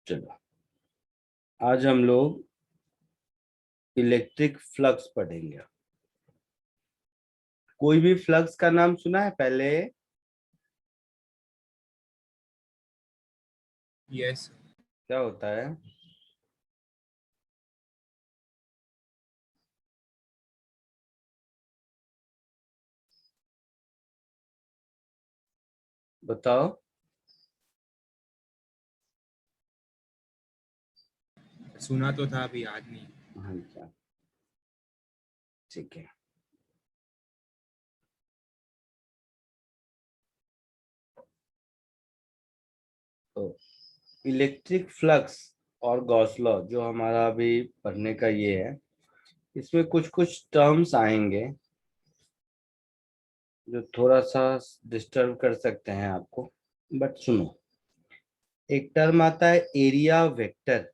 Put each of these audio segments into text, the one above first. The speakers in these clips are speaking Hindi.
चलो, आज हम लोग इलेक्ट्रिक फ्लक्स पढ़ेंगे। कोई भी फ्लक्स का नाम सुना है पहले? यस। क्या होता है? बताओ। सुना तो था, अभी याद नहीं। हाँ क्या, ठीक है। तो इलेक्ट्रिक फ्लक्स और गॉस लॉ जो हमारा अभी पढ़ने का ये है, इसमें कुछ कुछ टर्म्स आएंगे जो थोड़ा सा डिस्टर्ब कर सकते हैं आपको, बट सुनो। एक टर्म आता है एरिया वेक्टर।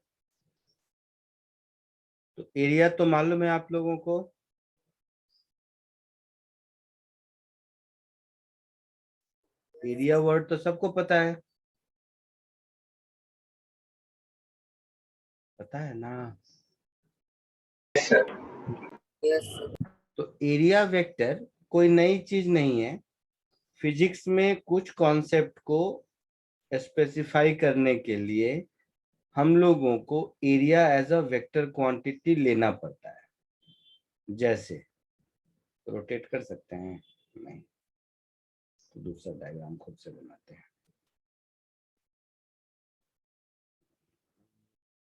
तो एरिया तो मालूम है आप लोगों को। एरिया वर्ड तो सबको पता है, पता है ना? यस। तो एरिया वेक्टर कोई नई चीज नहीं है। फिजिक्स में कुछ कॉन्सेप्ट को स्पेसिफाई करने के लिए हम लोगों को area as a vector quantity लेना पड़ता है। जैसे रोटेट कर सकते हैं? नहीं, तो दूसरा डायग्राम खुद से बनाते हैं।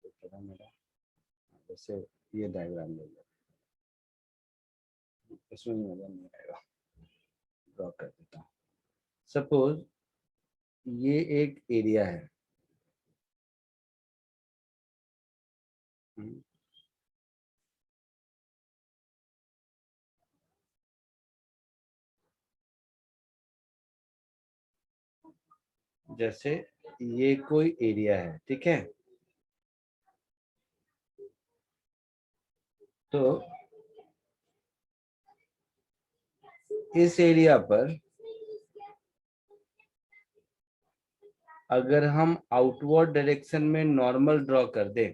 तो मेरा जैसे ये डायग्राम ले लो, इसमें मजा नहीं आएगा, ड्रॉ कर देता हूँ। सपोज ये एक एरिया है। जैसे ये कोई एरिया है, ठीक है। तो इस एरिया पर अगर हम आउटवर्ड डायरेक्शन में नॉर्मल ड्रॉ कर दें,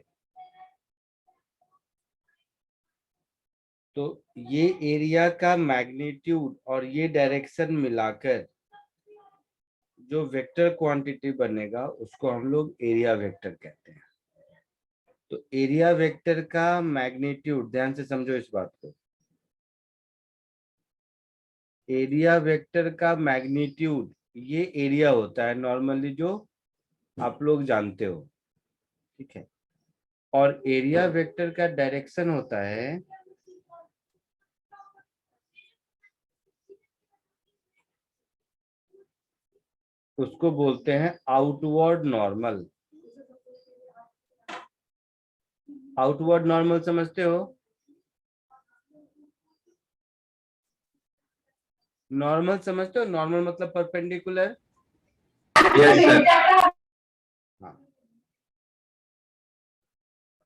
तो ये एरिया का मैग्नीट्यूड और ये डायरेक्शन मिलाकर जो वेक्टर क्वांटिटी बनेगा उसको हम लोग एरिया वेक्टर कहते हैं। तो एरिया वेक्टर का मैग्नीट्यूड, ध्यान से समझो इस बात को, एरिया वेक्टर का मैग्नीट्यूड ये एरिया होता है नॉर्मली जो आप लोग जानते हो, ठीक है। और एरिया वेक्टर का डायरेक्शन होता है, उसको बोलते हैं आउटवर्ड नॉर्मल। आउटवर्ड नॉर्मल समझते हो? नॉर्मल समझते हो? नॉर्मल मतलब परपेंडिकुलर। Yes sir. हाँ,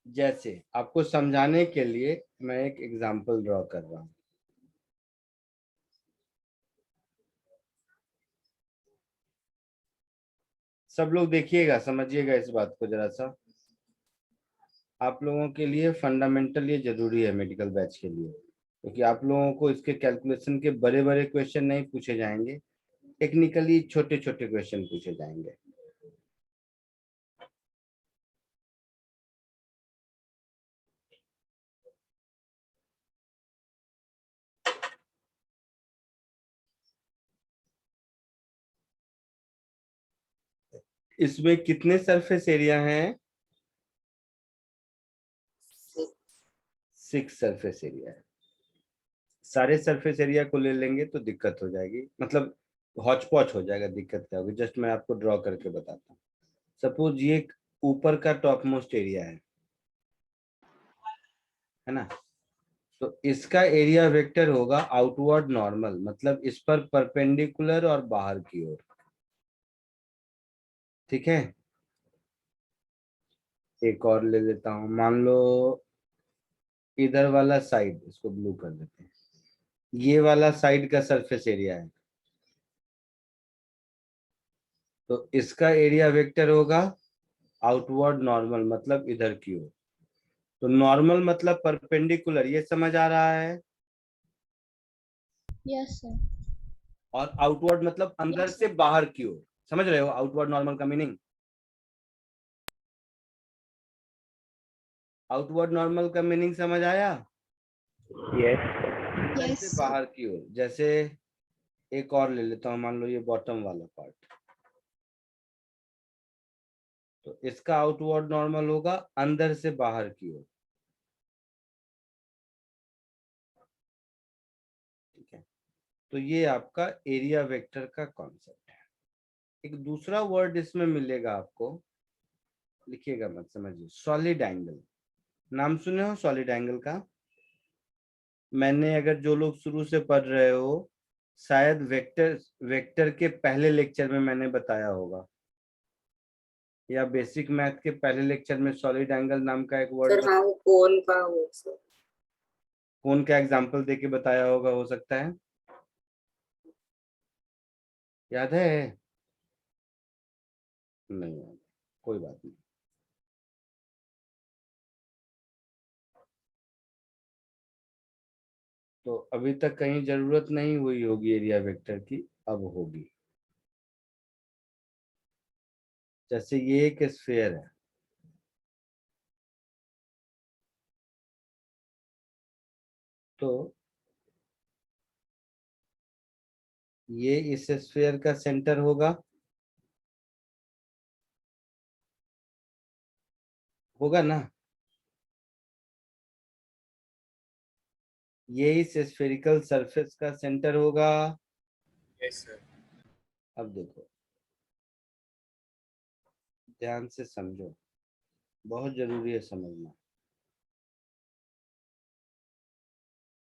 जैसे आपको समझाने के लिए मैं एक एग्जांपल ड्रॉ कर रहा हूँ। सब लोग देखिएगा, समझिएगा इस बात को जरा सा। आप लोगों के लिए फंडामेंटल ये जरूरी है मेडिकल बैच के लिए, क्योंकि आप लोगों को इसके कैलकुलेशन के बड़े बड़े क्वेश्चन नहीं पूछे जाएंगे, टेक्निकली छोटे छोटे क्वेश्चन पूछे जाएंगे। इसमें कितने सरफेस एरिया हैं? 6 सरफेस एरिया है। सारे सरफेस एरिया को ले लेंगे तो दिक्कत हो जाएगी, मतलब हौच पौच हो जाएगा। दिक्कत क्या होगी, जस्ट मैं आपको ड्रॉ करके बताता हूँ। सपोज ये ऊपर का टॉप मोस्ट एरिया है ना। तो इसका एरिया वेक्टर होगा आउटवर्ड नॉर्मल, मतलब इस पर परपेंडिकुलर और बाहर की ओर, ठीक है। एक और ले लेता हूं, मान लो इधर वाला साइड, इसको ब्लू कर देते हैं, ये वाला साइड का सरफेस एरिया है। तो इसका एरिया वेक्टर होगा आउटवर्ड नॉर्मल मतलब इधर की ओर। तो नॉर्मल मतलब परपेंडिकुलर, ये समझ आ रहा है। Yes sir. और आउटवर्ड मतलब अंदर से बाहर की ओर। समझ रहे हो आउटवर्ड नॉर्मल का मीनिंग? आउटवर्ड नॉर्मल का मीनिंग समझ आया? यस। अंदर से बाहर की ओर। जैसे एक और ले लेता हूं, मान लो ये बॉटम वाला पार्ट, तो इसका आउटवर्ड नॉर्मल होगा अंदर से बाहर की ओर। ठीक है, तो ये आपका एरिया वेक्टर का कॉन्सेप्ट है। एक दूसरा वर्ड इसमें मिलेगा आपको, लिखिएगा मत, समझिए, सॉलिड एंगल। नाम सुने हो सॉलिड एंगल का? मैंने, अगर जो लोग शुरू से पढ़ रहे हो, शायद वेक्टर वेक्टर के पहले लेक्चर में मैंने बताया होगा, या बेसिक मैथ के पहले लेक्चर में सॉलिड एंगल नाम का एक वर्ड सर हाँ, वो कोन का हो सर। कौन का एग्जाम्पल देके बताया होगा, हो सकता है याद है? नहीं याद, कोई बात नहीं। तो अभी तक कहीं जरूरत नहीं हुई होगी एरिया वेक्टर की, अब होगी। जैसे ये एक स्फीयर है, तो ये इस स्फीयर का सेंटर होगा, होगा ना? ये इस स्फेरिकल सरफेस का सेंटर होगा। Yes sir. अब देखो, ध्यान से समझो, बहुत जरूरी है समझना।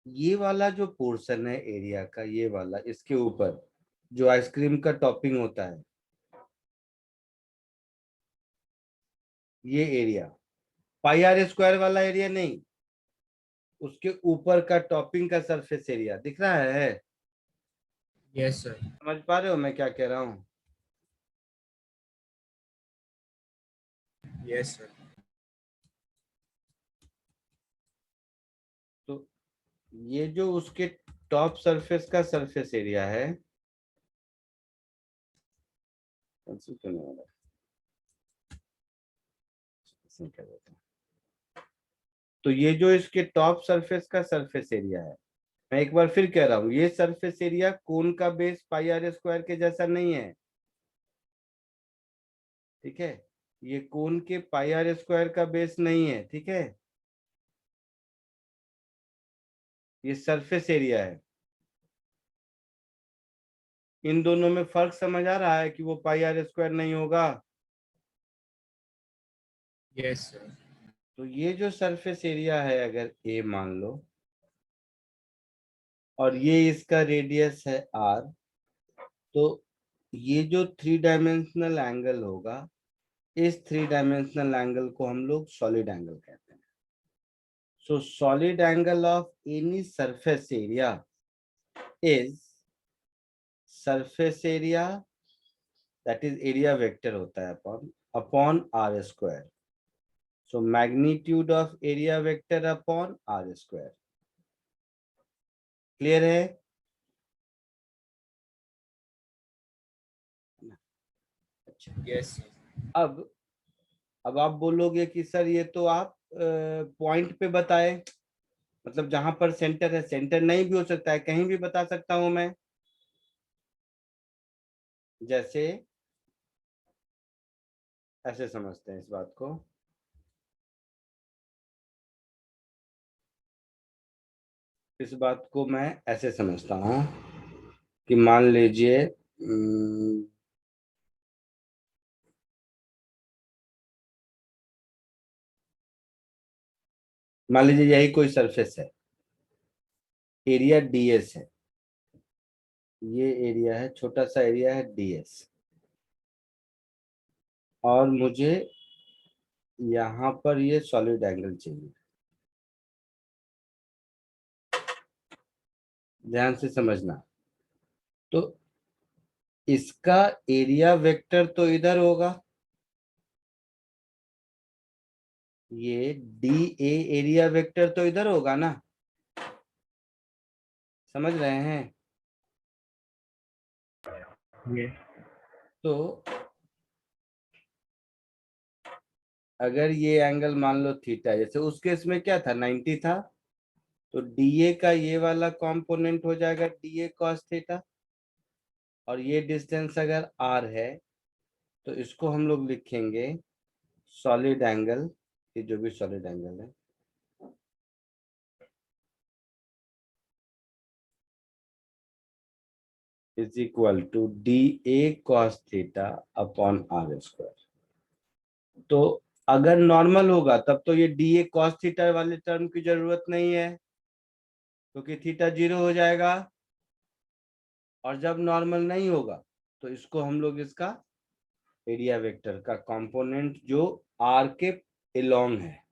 ये वाला जो पोर्शन है एरिया का, ये वाला, इसके ऊपर जो आइसक्रीम का टॉपिंग होता है, ये एरिया, पाई आर स्क्वायर वाला एरिया नहीं, उसके ऊपर का टॉपिंग का सरफेस एरिया दिख रहा है? Yes sir. समझ पा रहे हो मैं क्या कह रहा हूँ? Yes sir. तो ये जो उसके टॉप सरफेस का सरफेस एरिया है, कैंसिल क्यों नहीं हो रहा? कैंसिल कर देता हूं। तो ये जो इसके टॉप सरफेस का सरफेस एरिया है, मैं एक बार फिर कह रहा हूँ, ये सरफेस एरिया कोन का बेस पाई आर स्क्वायर के जैसा नहीं है। ठीक है, ये कोन के पाई आर स्क्वायर का बेस नहीं है। ठीक है, ये सरफेस एरिया है। इन दोनों में फर्क समझ आ रहा है कि वो पाई आर स्क्वायर नहीं होगा? Yes sir. तो ये जो सरफेस एरिया है, अगर ए मान लो, और ये इसका रेडियस है आर, तो ये जो थ्री डायमेंशनल एंगल होगा, इस थ्री डायमेंशनल एंगल को हम लोग सॉलिड एंगल कहते हैं। So solid angle of any surface area is surface area, that is area vector होता है upon r square. So magnitude of area vector upon r square. Clear है? अच्छा, यस सर। अब आप बोलोगे कि सर ये तो आप पॉइंट पे बताए, मतलब जहां पर सेंटर है, सेंटर नहीं भी हो सकता है, कहीं भी बता सकता हूं मैं। जैसे ऐसे समझते हैं इस बात को, इस बात को मैं ऐसे समझता हूं कि मान लीजिए मान लीजिए यही कोई सरफेस है, एरिया डीएस है, ये एरिया है, छोटा सा एरिया है डीएस, और मुझे यहाँ पर ये सॉलिड एंगल चाहिए। ध्यान से समझना, तो इसका एरिया वेक्टर तो इधर होगा, ये डी ए एरिया वेक्टर तो इधर होगा ना, समझ रहे हैं? Yes. तो अगर ये एंगल मान लो थीटा, जैसे उस केस में क्या था 90 था, तो डीए का ये वाला कंपोनेंट हो जाएगा डीए कॉस थीटा, और ये डिस्टेंस अगर आर है तो इसको हम लोग लिखेंगे सॉलिड एंगल, ये जो भी सॉलिड एंगल है, is equal to d a cos theta upon r square. तो अगर नॉर्मल होगा तब तो ये डी ए कॉस थीटा वाले टर्म की जरूरत नहीं है, क्योंकि थीटा 0 हो जाएगा। और जब नॉर्मल नहीं होगा तो इसको हम लोग इसका एरिया वेक्टर का कंपोनेंट जो आर के एलोंग है,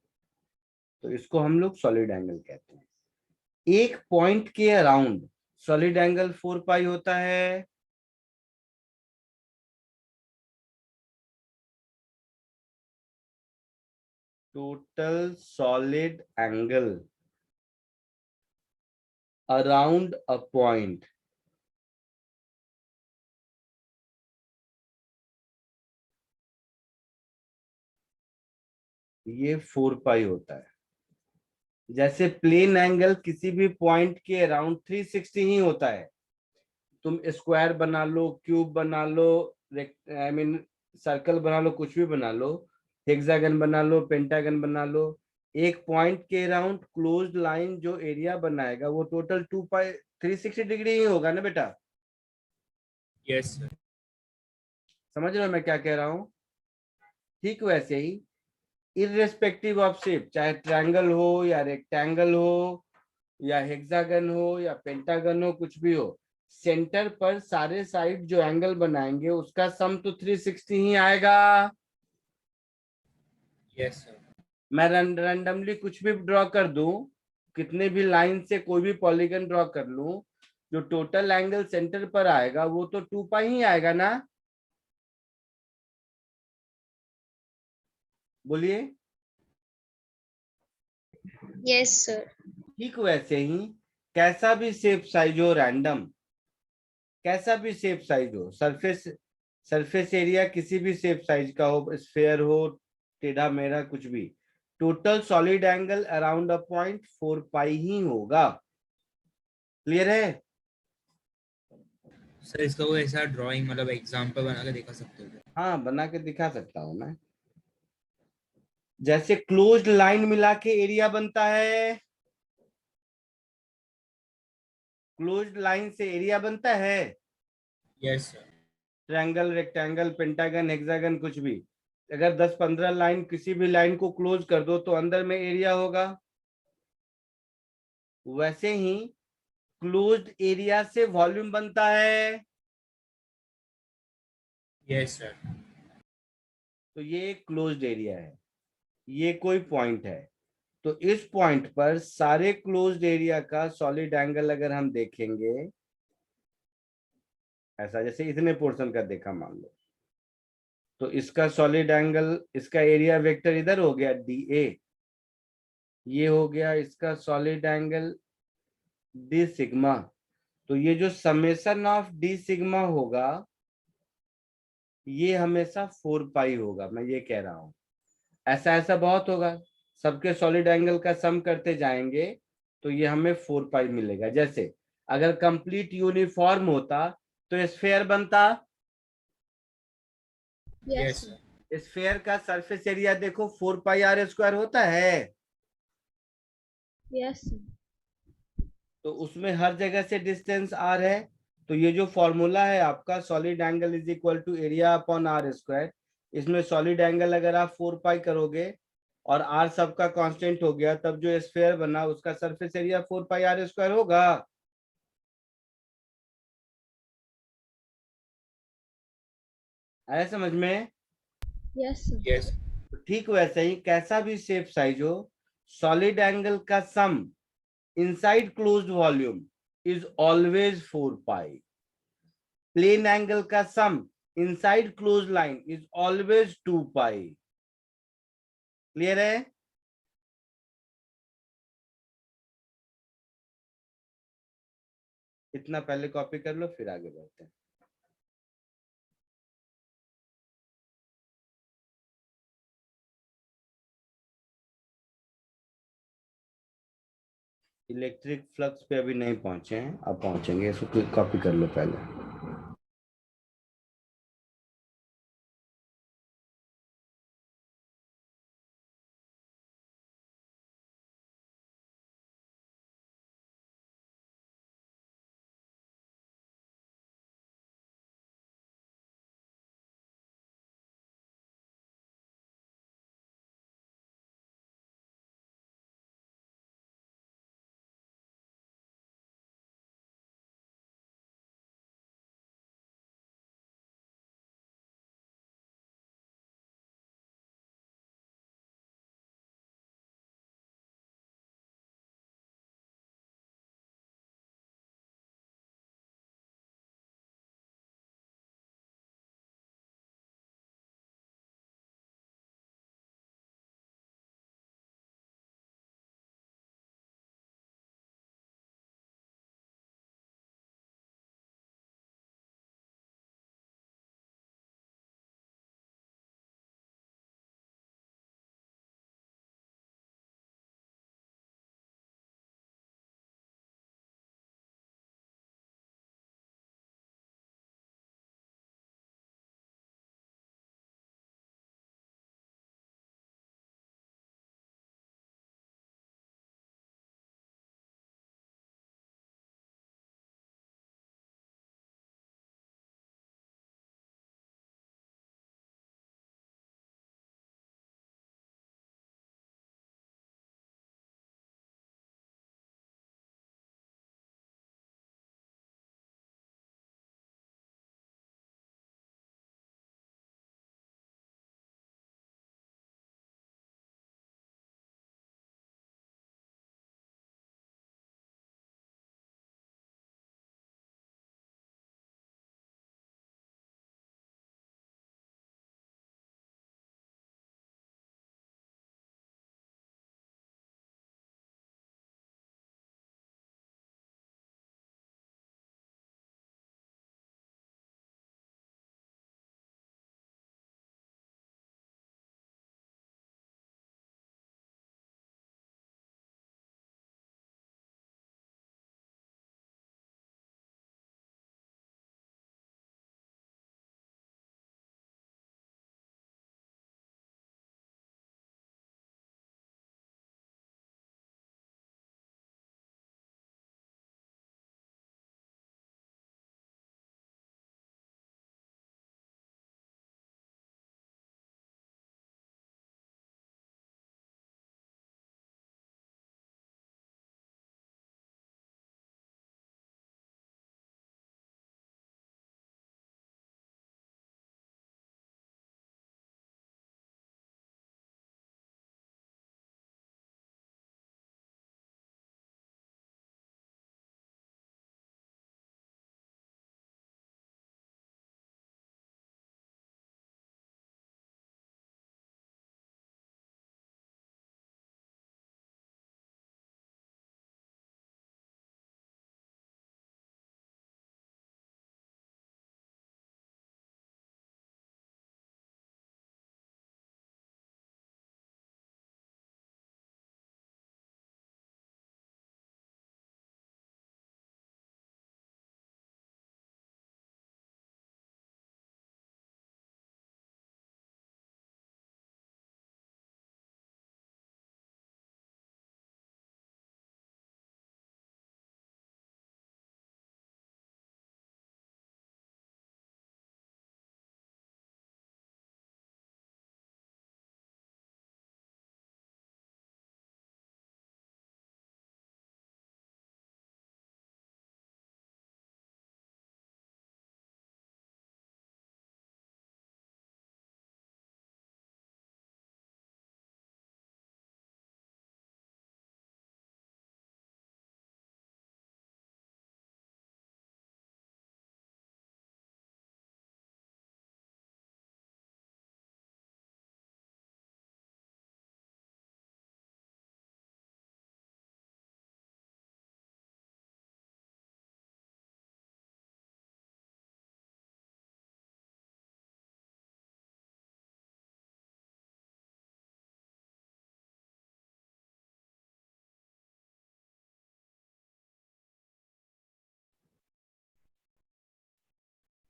तो इसको हम लोग सॉलिड एंगल कहते हैं। एक पॉइंट के अराउंड सॉलिड एंगल 4 पाई होता है। Total solid angle around a point ये 4 पाई होता है। जैसे प्लेन एंगल किसी भी पॉइंट के अराउंड 360 ही होता है। तुम स्क्वायर बना लो, क्यूब बना लो, आई मीन सर्कल बना लो, कुछ भी बना लो, हेक्सागन बना लो, पेंटागन बना लो, एक पॉइंट के अराउंड क्लोज्ड लाइन जो एरिया बनाएगा वो टोटल 2 पाई 360 डिग्री ही होगा ना बेटा। Yes, sir. समझ रहे हो मैं क्या कह रहा हूँ? ठीक वैसे ही इररेस्पेक्टिव ऑफ शेप, चाहे ट्रायंगल हो या रेक्टेंगल हो या हेक्सागन हो या पेंटागन हो, कुछ भी हो, सेंटर पर सारे साइड जो एंगल बनाएंगे उसका सम तो 360 ही आएगा। Yes, sir. मैं रैंडमली कुछ भी ड्रॉ कर दूं, कितने भी लाइन से कोई भी पॉलीगन ड्रॉ कर लूं, जो टोटल एंगल सेंटर पर आएगा वो तो 2 पाई ही आएगा ना। बोलिए। Yes, sir. ठीक वैसे ही कैसा भी शेप साइज हो, रैंडम कैसा भी शेप साइज हो, सरफेस एरिया किसी भी शेप साइज का हो, स्फेयर हो, टेढ़ा मेढ़ा कुछ भी, total solid angle around a point 4 पाई ही होगा। क्लियर है? सर इसका कोई ऐसा ड्राइंग मतलब एग्जांपल बना के दिखा सकते हो क्या? हाँ, बना के दिखा सकता हूं मैं। जैसे क्लोज्ड लाइन मिला के एरिया बनता है, क्लोज्ड लाइन से एरिया बनता है, Yes, sir. Triangle, rectangle, pentagon, hexagon कुछ भी। अगर 10-15 लाइन किसी भी लाइन को क्लोज कर दो तो अंदर में एरिया होगा। वैसे ही क्लोज्ड एरिया से वॉल्यूम बनता है। Yes, sir. तो ये क्लोज्ड एरिया है, ये कोई पॉइंट है, तो इस पॉइंट पर सारे क्लोज्ड एरिया का सॉलिड एंगल अगर हम देखेंगे, ऐसा जैसे इतने पोर्शन का देखा मान लो, तो इसका सॉलिड एंगल, इसका एरिया वेक्टर इधर हो गया डी ए, ये हो गया इसका सॉलिड एंगल डी सिग्मा। तो ये जो समेशन ऑफ डी सिग्मा होगा ये हमेशा 4 पाई होगा, मैं ये कह रहा हूं। ऐसा ऐसा बहुत होगा, सबके सॉलिड एंगल का सम करते जाएंगे तो ये हमें 4 पाई मिलेगा। जैसे अगर कंप्लीट यूनिफॉर्म होता तो स्फेयर बनता, Yes, Yes, sir. स्फेयर का सरफेस एरिया देखो 4 पाई आर स्क्वायर होता है, yes, sir. तो उसमें हर जगह से डिस्टेंस आर है। तो ये जो फॉर्मूला है आपका solid angle is equal to area upon r square, इसमें सॉलिड एंगल अगर आप 4 पाई करोगे और आर सबका कांस्टेंट हो गया, तब जो स्फेयर बना उसका surface area 4 pi r square होगा। आया समझ में? Yes, sir. Yes. ठीक वैसे ही कैसा भी शेप साइज हो, सॉलिड एंगल का sum inside closed volume is always 4 pi. Plane angle का sum inside close line is always 2 pi. Clear है? इतना पहले कॉपी कर लो, फिर आगे बढ़ते हैं। इलेक्ट्रिक फ्लक्स पे अभी नहीं पहुंचे हैं, अब पहुंचेंगे, इसको कॉपी कर लो पहले।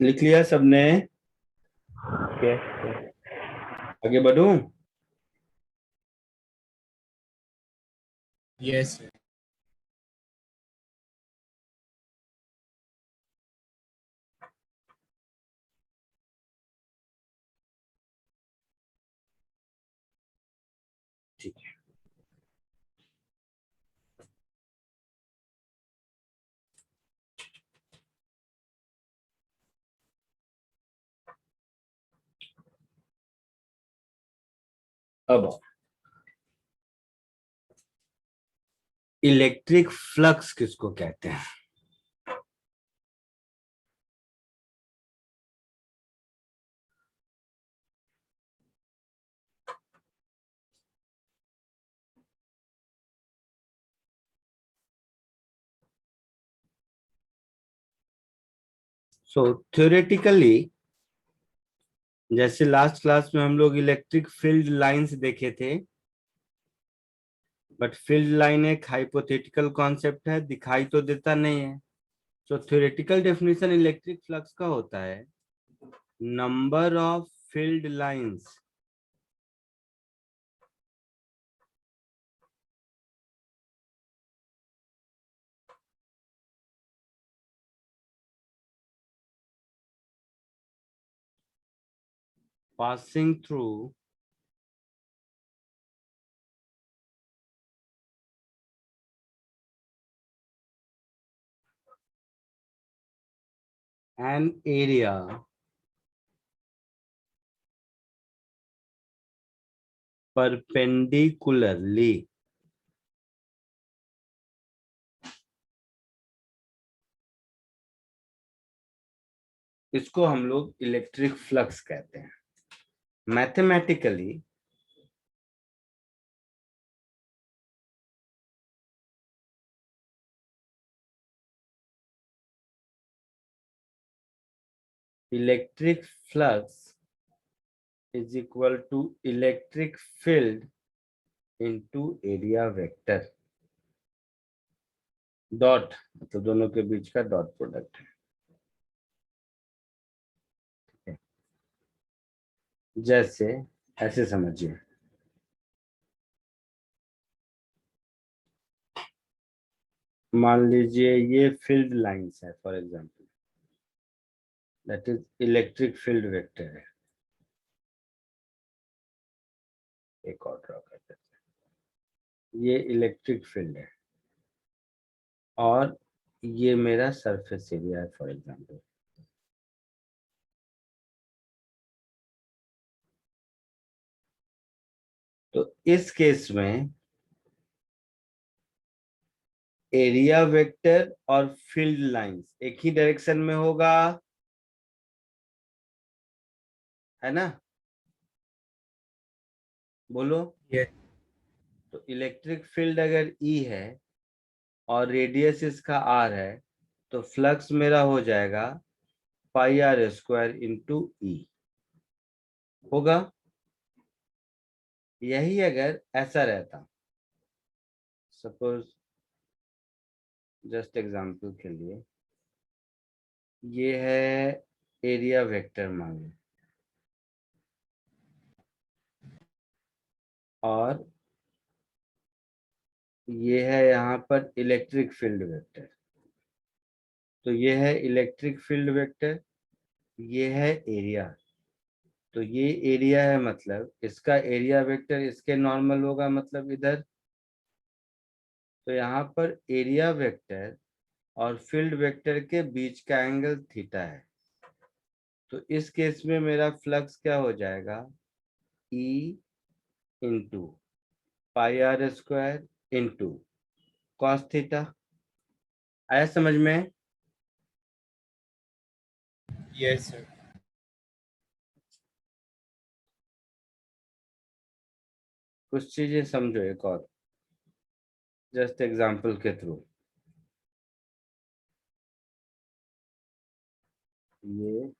लिख लिया सबने? यस। आगे बढ़ूं? Yes sir. ठीक है। अब इलेक्ट्रिक फ्लक्स किसको कहते हैं? सो थ्योरेटिकली, जैसे लास्ट क्लास में हम लोग इलेक्ट्रिक फील्ड लाइंस देखे थे, बट फील्ड लाइन एक हाइपोथेटिकल कॉन्सेप्ट है, दिखाई तो देता नहीं है। सो थ्योरेटिकल डेफिनेशन इलेक्ट्रिक फ्लक्स का होता है number of field lines passing through an area perpendicularly इसको हम लोग इलेक्ट्रिक फ्लक्स कहते हैं। Mathematically electric flux is equal to electric field into area vector dot, मतलब दोनों के बीच का डॉट प्रोडक्ट है। जैसे ऐसे समझिए, मान लीजिए ये फील्ड लाइंस है for example, that is electric field vector है। एक और ड्रॉ कर देते हैं, ये इलेक्ट्रिक फील्ड है और ये मेरा सरफेस एरिया है फॉर एग्जांपल। तो इस केस में एरिया वेक्टर और फील्ड लाइंस एक ही डायरेक्शन में होगा, है ना? बोलो। ये तो इलेक्ट्रिक फील्ड अगर ई है और रेडियस इसका आर है, तो फ्लक्स मेरा हो जाएगा पाई आर स्क्वायर इंटू ई होगा। यही अगर ऐसा रहता, सपोज जस्ट एग्जांपल के लिए, ये है एरिया वेक्टर मान लो, और ये है यहाँ पर इलेक्ट्रिक फील्ड वेक्टर। तो ये है इलेक्ट्रिक फील्ड वेक्टर, ये है एरिया। तो ये एरिया है, मतलब इसका एरिया वेक्टर इसके नॉर्मल होगा, मतलब इधर। तो यहाँ पर एरिया वेक्टर और फील्ड वेक्टर के बीच का एंगल थीटा है। तो इस केस में मेरा फ्लक्स क्या हो जाएगा, E into pi r square into cos theta. आया समझ में? Yes sir. कुछ चीजें समझो एक और, जस्ट एग्जांपल के थ्रू। ये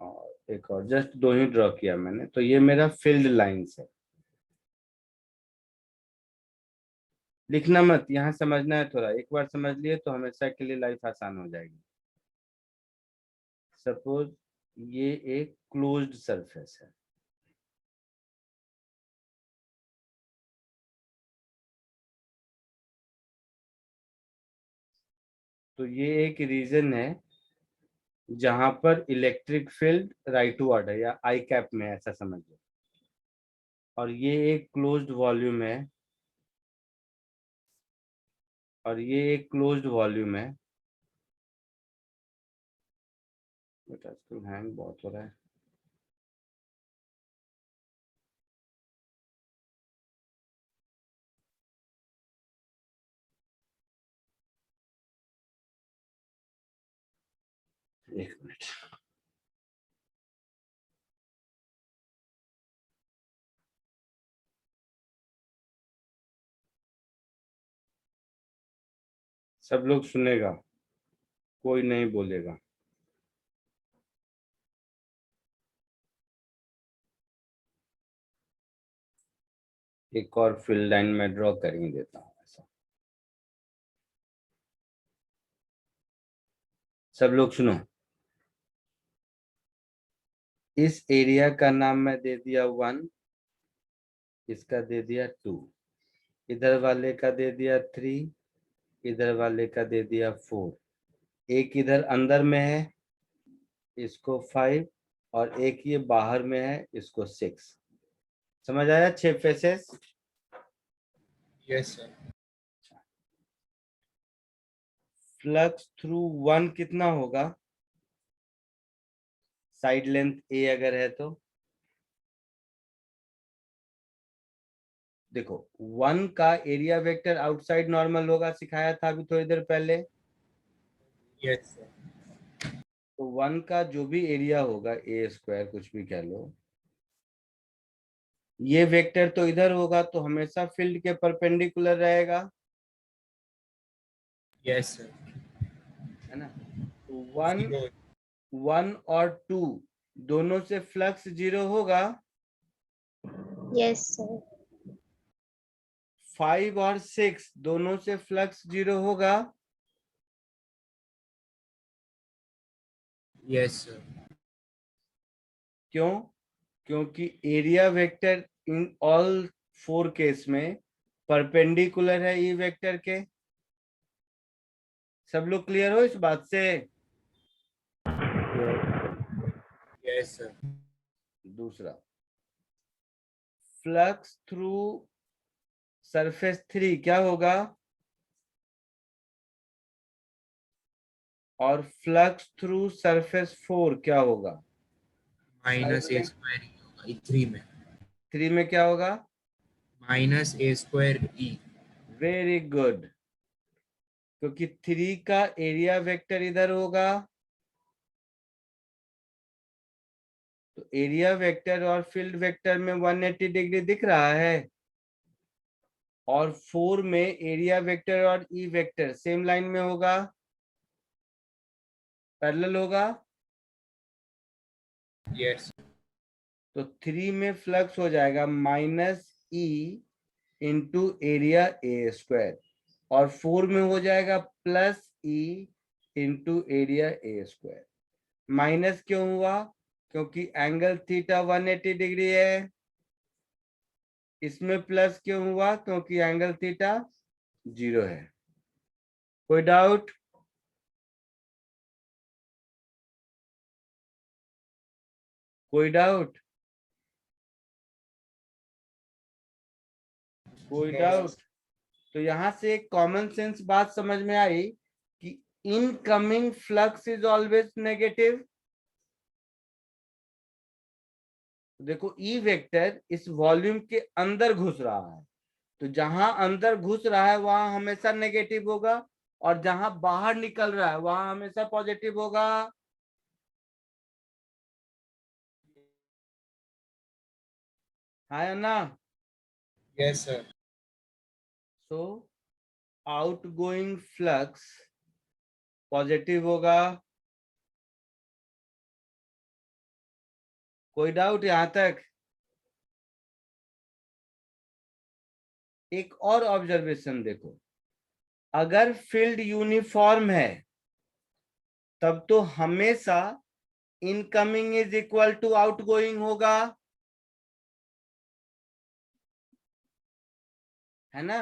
और एक और, जस्ट दो ही ड्रॉ किया मैंने। तो ये मेरा फील्ड लाइंस है। लिखना मत, यहाँ समझना है थोड़ा। एक बार समझ लिए तो हमेशा के लिए लाइफ आसान हो जाएगी। सपोज ये एक क्लोज्ड सरफेस है, तो ये एक रीजन है जहां पर इलेक्ट्रिक फील्ड राइटवर्ड है या आई कैप में, ऐसा समझ लो। और ये एक क्लोज्ड वॉल्यूम है, और ये एक क्लोज्ड वॉल्यूम है। बेटा इसको हैंग बहुत हो रहा है। एक मिनट। सब लोग सुनेगा, कोई नहीं बोलेगा। एक और फिल लाइन में ड्रॉ कर ही देता हूँ ऐसा। सब लोग सुनो, इस एरिया का नाम मैं दे दिया 1, इसका दे दिया 2, इधर वाले का दे दिया 3, इधर वाले का दे दिया 4, एक इधर अंदर में है इसको 5, और एक ये बाहर में है इसको 6। समझ आया? 6 faces. Yes sir. Flux through 1 कितना होगा? साइड लेंथ ए अगर है तो देखो 1 का एरिया वेक्टर आउटसाइड नॉर्मल होगा, सिखाया था अभी थोड़ी देर पहले। Yes sir. तो 1 का जो भी एरिया होगा ए स्क्वायर कुछ भी कह लो, ये वेक्टर तो इधर होगा तो हमेशा फील्ड के परपेंडिकुलर रहेगा, यस सर। है ना? तो 1 जीरो। 1 और 2 दोनों से फ्लक्स 0 होगा। Yes, sir. 5 और 6 दोनों से फ्लक्स 0 होगा। Yes sir. क्यों? क्योंकि area vector in all 4 case में परपेंडिकुलर है ई वेक्टर के। सब लोग क्लियर हो इस बात से? Yes sir. दूसरा, फ्लक्स थ्रू सरफेस 3 क्या होगा? और फ्लक्स थ्रू सरफेस 4 क्या होगा? माइनस ए स्क्वायर ई होगा 3 में। 3 में क्या होगा? माइनस ए स्क्वायर ई। वेरी गुड, क्योंकि 3 का एरिया वेक्टर इधर होगा, तो एरिया वेक्टर और फील्ड वेक्टर में 180 डिग्री दिख रहा है। और 4 में एरिया वेक्टर और ई वेक्टर सेम लाइन में होगा, पैरेलल होगा। यस। तो 3 में फ्लक्स हो जाएगा minus E into area A square, और 4 में हो जाएगा plus E into area A square. Minus क्यों हुआ? क्योंकि एंगल थीटा 180 डिग्री है। इसमें प्लस क्यों हुआ? क्योंकि एंगल थीटा 0 है। कोई डाउट? कोई डाउट? कोई डाउट? तो यहां से एक कॉमन सेंस बात समझ में आई कि incoming flux is always negative. देखो ई वेक्टर इस वॉल्यूम के अंदर घुस रहा है, तो जहां अंदर घुस रहा है वहां हमेशा नेगेटिव होगा, और जहां बाहर निकल रहा है वहां हमेशा पॉजिटिव होगा। है ना? Yes sir. So outgoing flux positive होगा। कोई डाउट यहां तक? एक और ऑब्जर्वेशन देखो, अगर फील्ड यूनिफॉर्म है तब तो हमेशा incoming is equal to outgoing होगा, है ना।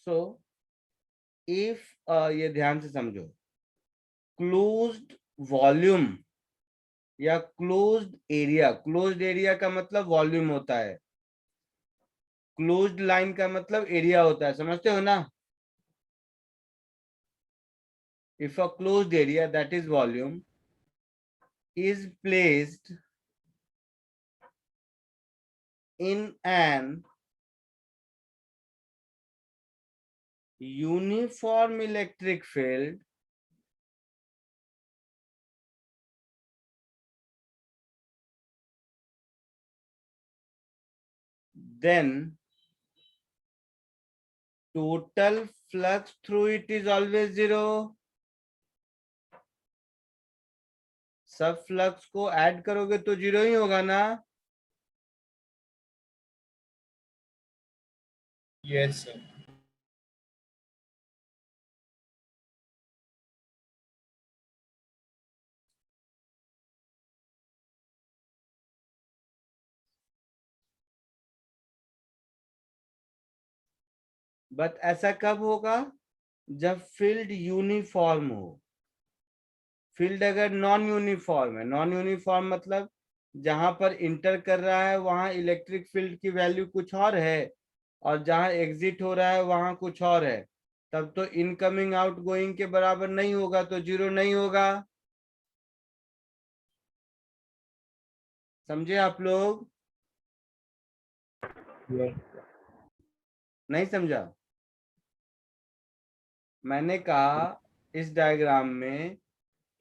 सो इफ ये ध्यान से समझो, क्लोज्ड वॉल्यूम या क्लोज्ड एरिया का मतलब वॉल्यूम होता है, क्लोज्ड लाइन का मतलब एरिया होता है, समझते हो ना। If a closed area that is volume is placed in an uniform electric field, then total flux through it is always zero. सब फ्लक्स को ऐड करोगे तो जीरो ही होगा ना। Yes sir. बट ऐसा कब होगा, जब फील्ड यूनिफॉर्म हो। फील्ड अगर नॉन यूनिफॉर्म है, नॉन यूनिफॉर्म मतलब जहां पर इंटर कर रहा है वहां इलेक्ट्रिक फील्ड की वैल्यू कुछ और है, और जहां एग्जिट हो रहा है वहां कुछ और है, तब तो इनकमिंग आउटगोइंग के बराबर नहीं होगा, तो जीरो नहीं होगा। समझे आप लोग? नहीं समझा? मैंने कहा इस डायग्राम में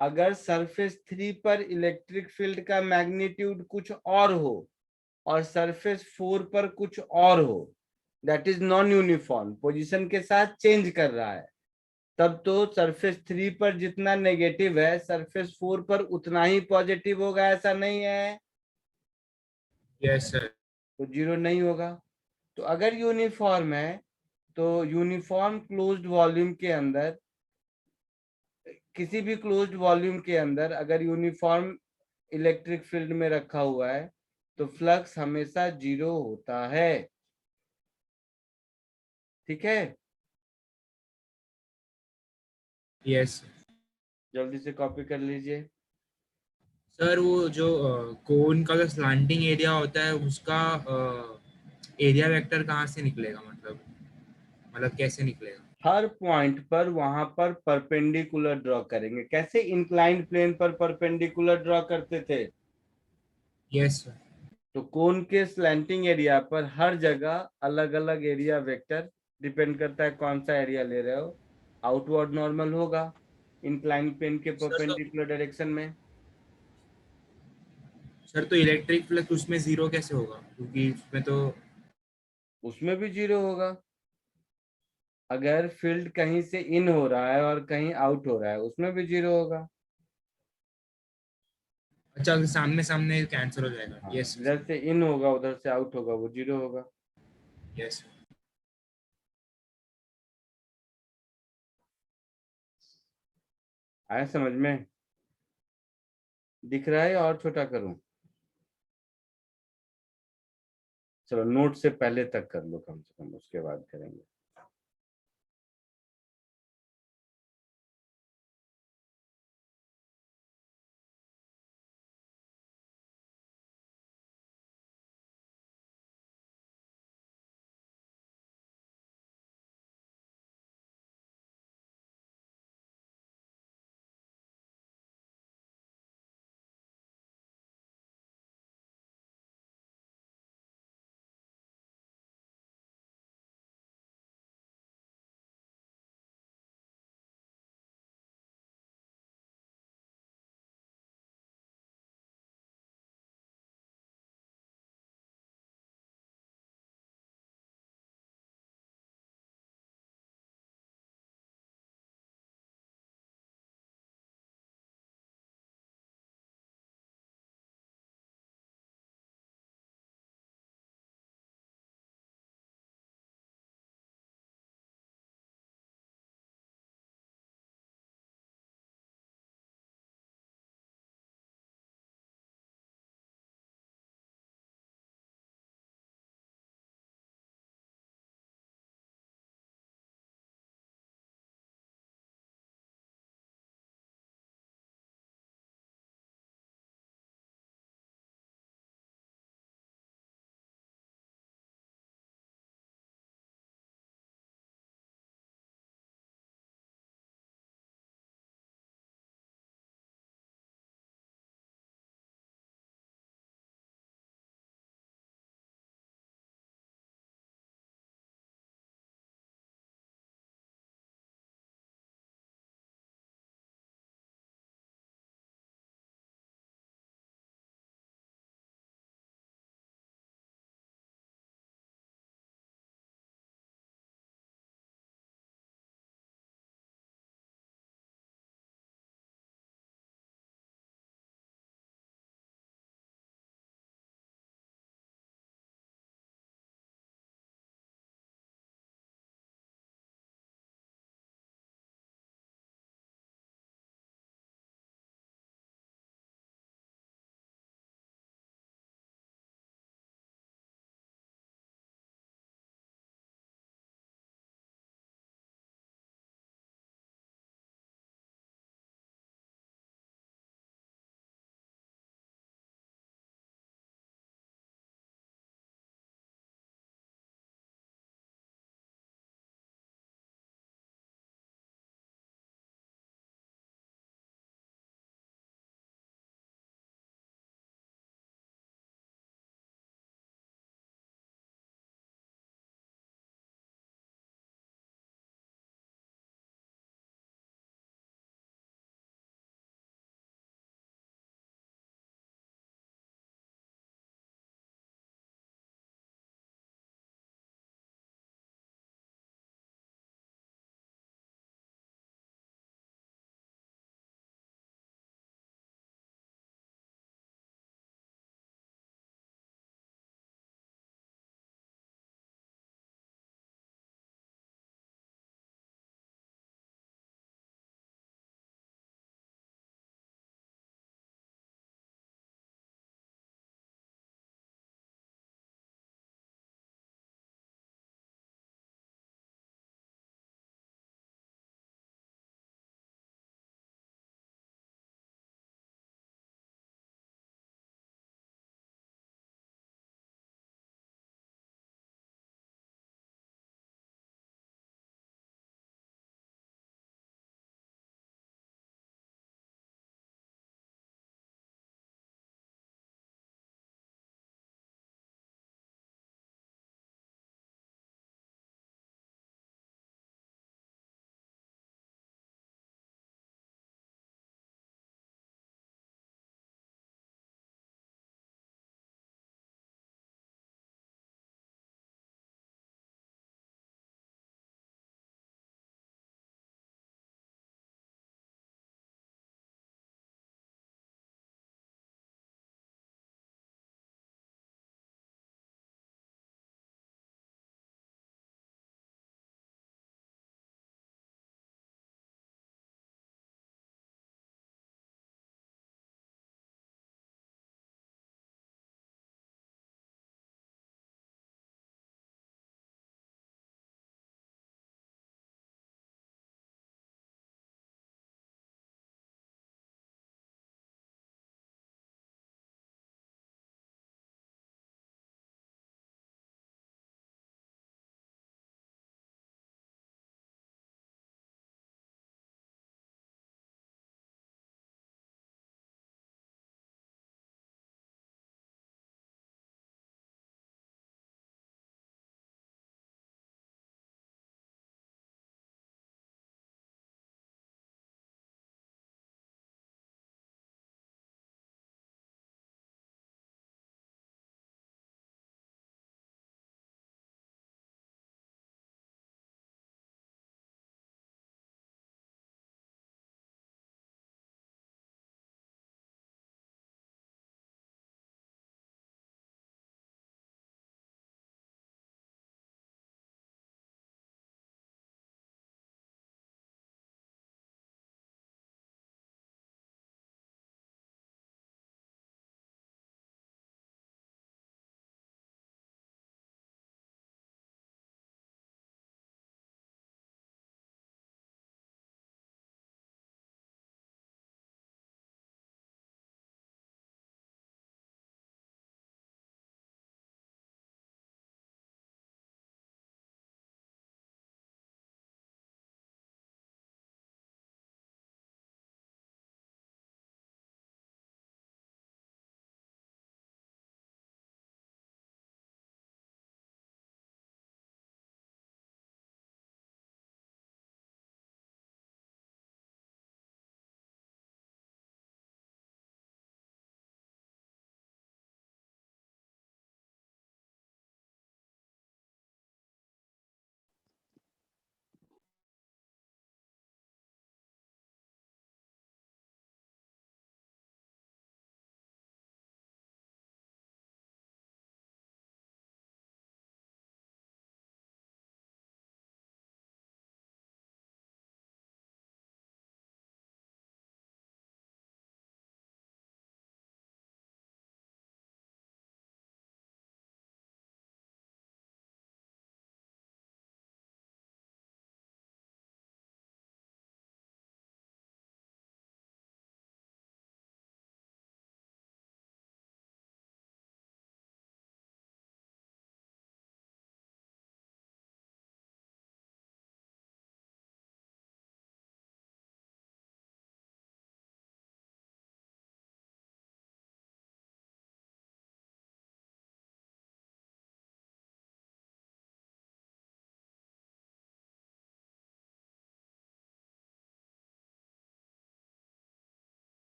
अगर सरफेस 3 पर इलेक्ट्रिक फील्ड का मैग्नीट्यूड कुछ और हो और सरफेस 4 पर कुछ और हो, that is non uniform, position के साथ चेंज कर रहा है, तब तो सरफेस 3 पर जितना नेगेटिव है सरफेस 4 पर उतना ही पॉजिटिव होगा, ऐसा नहीं है? Yes sir. तो जीरो नहीं होगा। तो अगर यूनिफॉर्म है तो यूनिफॉर्म क्लोज्ड वॉल्यूम के अंदर, किसी भी क्लोज्ड वॉल्यूम के अंदर अगर यूनिफॉर्म इलेक्ट्रिक फील्ड में रखा हुआ है तो फ्लक्स हमेशा जीरो होता है। ठीक है, यस जल्दी से कॉपी कर लीजिए। सर। वो जो कोन का जो स्लांटिंग एरिया होता है उसका एरिया वेक्टर कहाँ से निकलेगा, मतलब कैसे निकलेगा? हर पॉइंट पर वहां पर परपेंडिकुलर ड्रॉ करेंगे, कैसे इंक्लाइंड प्लेन पर परपेंडिकुलर ड्रॉ करते थे। Yes sir. तो कोन के स्लैंटिंग एरिया पर हर जगह अलग अलग एरिया वेक्टर, डिपेंड करता है कौन सा एरिया ले रहे हो, आउटवर्ड नॉर्मल होगा इंक्लाइंड प्लेन के सर तो परपेंडिकुलर डायरेक्शन में। इलेक्ट्रिक फ्लक्स उसमें जीरो कैसे होगा, क्योंकि उसमें तो। उसमें भी जीरो होगा। अगर फील्ड कहीं से इन हो रहा है और कहीं आउट हो रहा है उसमें भी जीरो होगा। अच्छा, सामने सामने कैंसिल हो जाएगा। हाँ, यस इधर से इन होगा उधर से आउट होगा, वो जीरो होगा। यस। आया समझ में? दिख रहा है और छोटा करूं? चलो नोट से पहले तक कर लो कम से कम, उसके बाद करेंगे।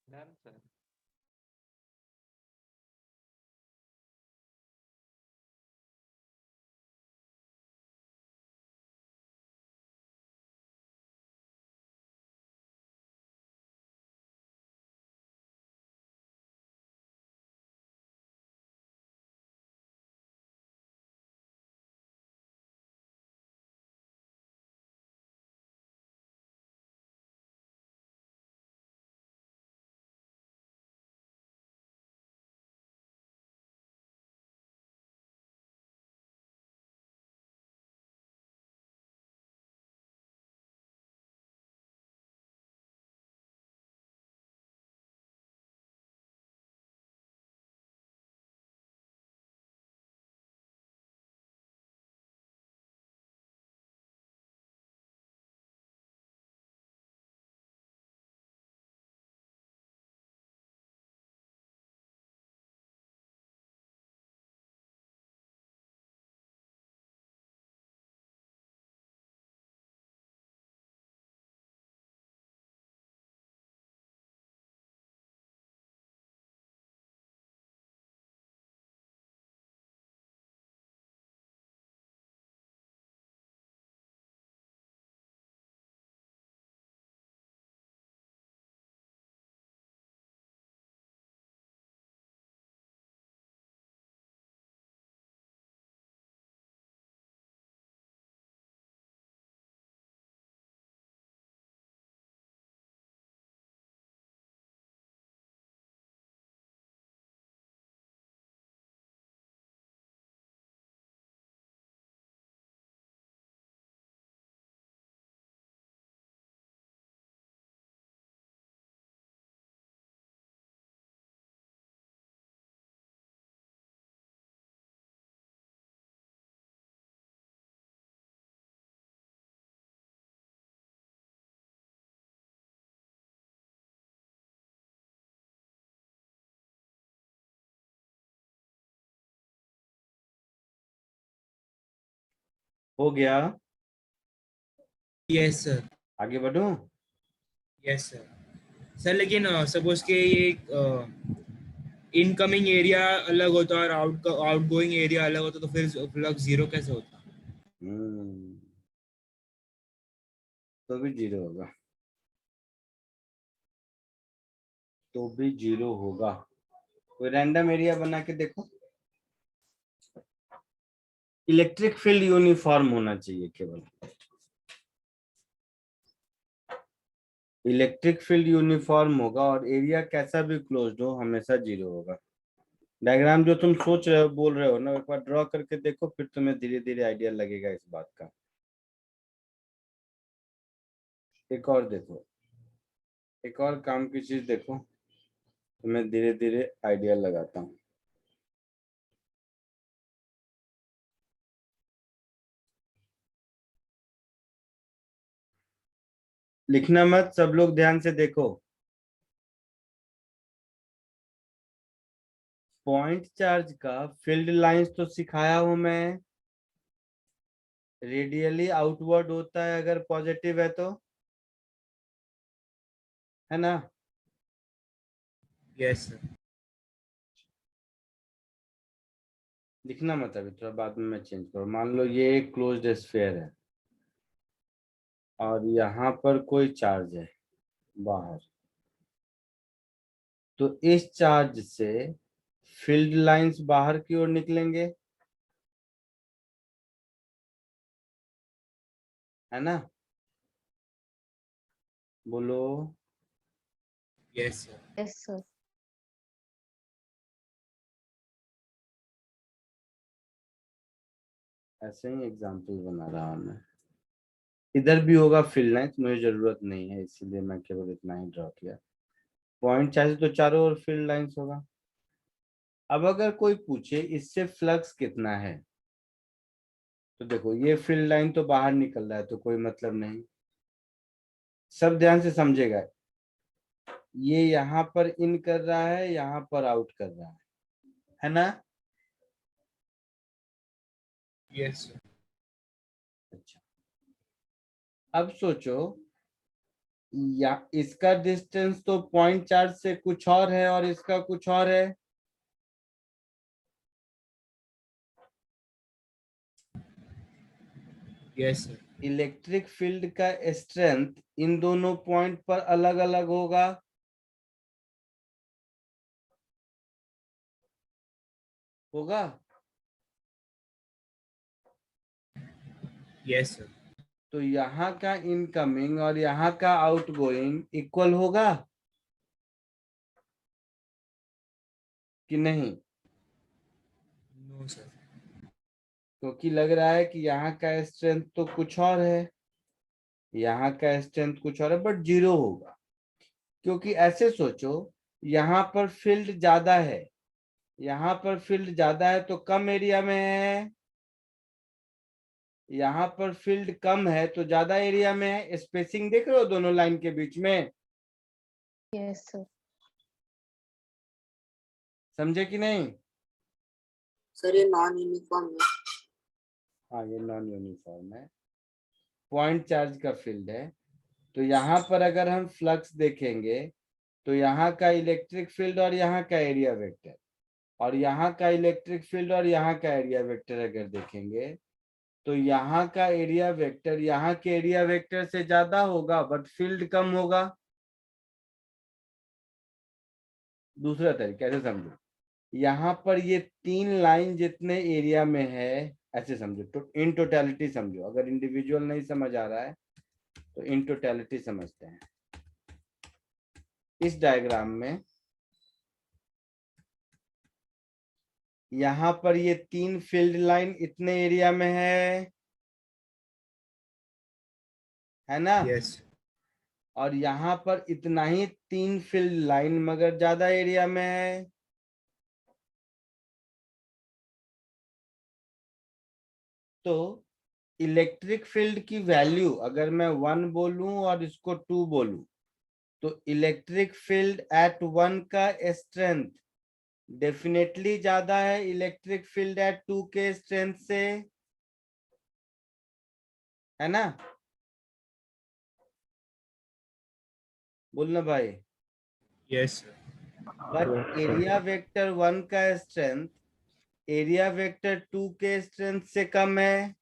Done sir. हो गया? Yes sir. आगे बढ़ूं? Yes sir. सर लेकिन सपोज के ये इनकमिंग एरिया अलग होता और आउटगोइंग एरिया अलग होता तो फिर फ्लक्स जीरो कैसे होता? तो भी जीरो होगा, तो भी जीरो होगा। कोई रैंडम एरिया बना के देखो। इलेक्ट्रिक फील्ड यूनिफॉर्म होना चाहिए केवल। इलेक्ट्रिक फील्ड यूनिफॉर्म होगा और एरिया कैसा भी क्लोज्ड हो हमेशा जीरो होगा। डायग्राम जो तुम सोच रहे हो बोल रहे हो ना, एक बार ड्रॉ करके देखो, फिर तुम्हें धीरे धीरे आइडिया लगेगा इस बात का। एक और देखो, एक और काम की चीज देखो, तो मैं धीरे धीरे आइडिया लगाता हूँ। लिखना मत, सब लोग ध्यान से देखो। पॉइंट चार्ज का फील्ड लाइंस तो सिखाया हूं मैं। रेडियली आउटवर्ड होता है अगर पॉजिटिव है तो, है ना? Yes sir. लिखना मत अभी, थोड़ा बाद में मैं चेंज करूँ। मान लो ये एक क्लोज्ड स्फीयर है और यहाँ पर कोई चार्ज है बाहर, तो इस चार्ज से फील्ड लाइंस बाहर की ओर निकलेंगे, है ना? बोलो। Yes sir. Yes, sir. ऐसे ही एग्जांपल बना रहा हूं मैं। इधर भी होगा फील्ड लाइंस, मुझे जरूरत नहीं है इसीलिए मैं केवल इतना ही ड्रॉ किया। पॉइंट चार्ज तो चारों ओर फील्ड लाइंस होगा। अब अगर कोई पूछे इससे फ्लक्स कितना है, तो देखो ये फील्ड लाइन तो बाहर निकल रहा है तो कोई मतलब नहीं। सब ध्यान से समझेगा, ये यहाँ पर इन कर रहा है, यहाँ पर आउट कर रहा है ना? Yes sir. अच्छा, अब सोचो या इसका डिस्टेंस तो पॉइंट चार्ज से कुछ और है और इसका कुछ और है। Yes sir. इलेक्ट्रिक फील्ड का स्ट्रेंथ इन दोनों पॉइंट पर अलग अलग होगा। होगा। Yes sir. तो यहाँ का इनकमिंग और यहाँ का आउटगोइंग इक्वल होगा कि नहीं? No sir. क्योंकि लग रहा है कि यहाँ का स्ट्रेंथ तो कुछ और है, यहाँ का स्ट्रेंथ कुछ और है, बट जीरो होगा। क्योंकि ऐसे सोचो, यहाँ पर फील्ड ज्यादा है, यहाँ पर फील्ड ज्यादा है तो कम एरिया में है, यहाँ पर फील्ड कम है तो ज्यादा एरिया में है। स्पेसिंग देख रहे हो दोनों लाइन के बीच में? Yes, sir. समझे कि नहीं? सर ये नॉन यूनिफॉर्म है। हाँ, ये नॉन यूनिफॉर्म है, पॉइंट चार्ज का फील्ड है। तो यहाँ पर अगर हम फ्लक्स देखेंगे तो यहाँ का इलेक्ट्रिक फील्ड और यहाँ का एरिया वेक्टर, और यहाँ का इलेक्ट्रिक फील्ड और यहाँ का एरिया वेक्टर अगर देखेंगे तो यहाँ का एरिया वेक्टर यहाँ के एरिया वेक्टर से ज्यादा होगा बट फील्ड कम होगा। दूसरा तरीका से समझो, यहाँ पर ये 3 लाइन जितने एरिया में है, ऐसे समझो, तो इन टोटलिटी समझो। अगर इंडिविजुअल नहीं समझ आ रहा है तो इन टोटलिटी समझते हैं। इस डायग्राम में यहाँ पर ये 3 फील्ड लाइन इतने एरिया में है ना? यस। और यहाँ पर इतना ही 3 फील्ड लाइन मगर ज्यादा एरिया में है। तो इलेक्ट्रिक फील्ड की वैल्यू अगर मैं 1 बोलूं और इसको 2 बोलूं, तो इलेक्ट्रिक फील्ड एट 1 का स्ट्रेंथ डेफिनेटली ज्यादा है इलेक्ट्रिक फील्ड एट 2 के स्ट्रेंथ से, है ना? बोलना भाई। Yes sir. But area vector 1 का स्ट्रेंथ एरिया वेक्टर 2 के स्ट्रेंथ से कम है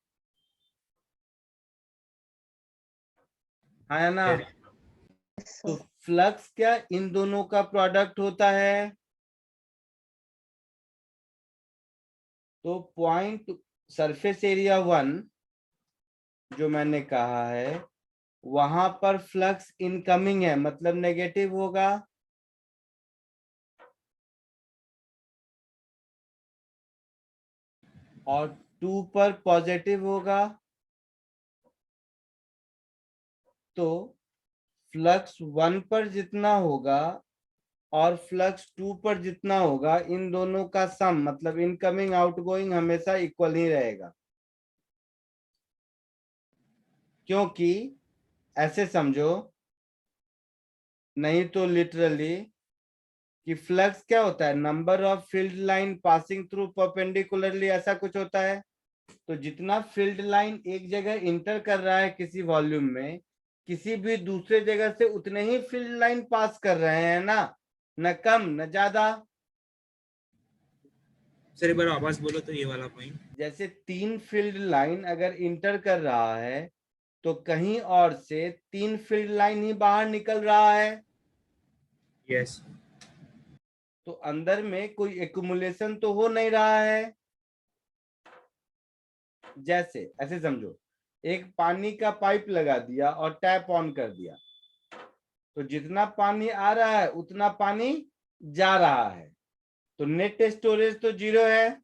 ना? Yes, तो sir. फ्लक्स क्या इन दोनों का प्रोडक्ट होता है? तो पॉइंट सरफेस एरिया 1 जो मैंने कहा है वहां पर फ्लक्स इनकमिंग है, मतलब नेगेटिव होगा। और 2 पर पॉजिटिव होगा। तो फ्लक्स 1 पर जितना होगा और फ्लक्स 2 पर जितना होगा, इन दोनों का सम मतलब इनकमिंग आउटगोइंग हमेशा इक्वल ही रहेगा। क्योंकि ऐसे समझो, नहीं तो लिटरली कि फ्लक्स क्या होता है, number of field line passing through perpendicularly, ऐसा कुछ होता है। तो जितना फील्ड लाइन एक जगह इंटर कर रहा है किसी वॉल्यूम में, किसी भी दूसरे जगह से उतने ही फील्ड लाइन पास कर रहे हैं ना, न कम न ज्यादा। सर एक बार वापस बोलो तो ये वाला पॉइंट। जैसे 3 फील्ड लाइन अगर इंटर कर रहा है तो कहीं और से 3 फील्ड लाइन ही बाहर निकल रहा है। यस। तो अंदर में कोई एक्युमुलेशन तो हो नहीं रहा है। जैसे ऐसे समझो, एक पानी का पाइप लगा दिया और टैप ऑन कर दिया, तो जितना पानी आ रहा है उतना पानी जा रहा है, तो नेट स्टोरेज तो 0 है।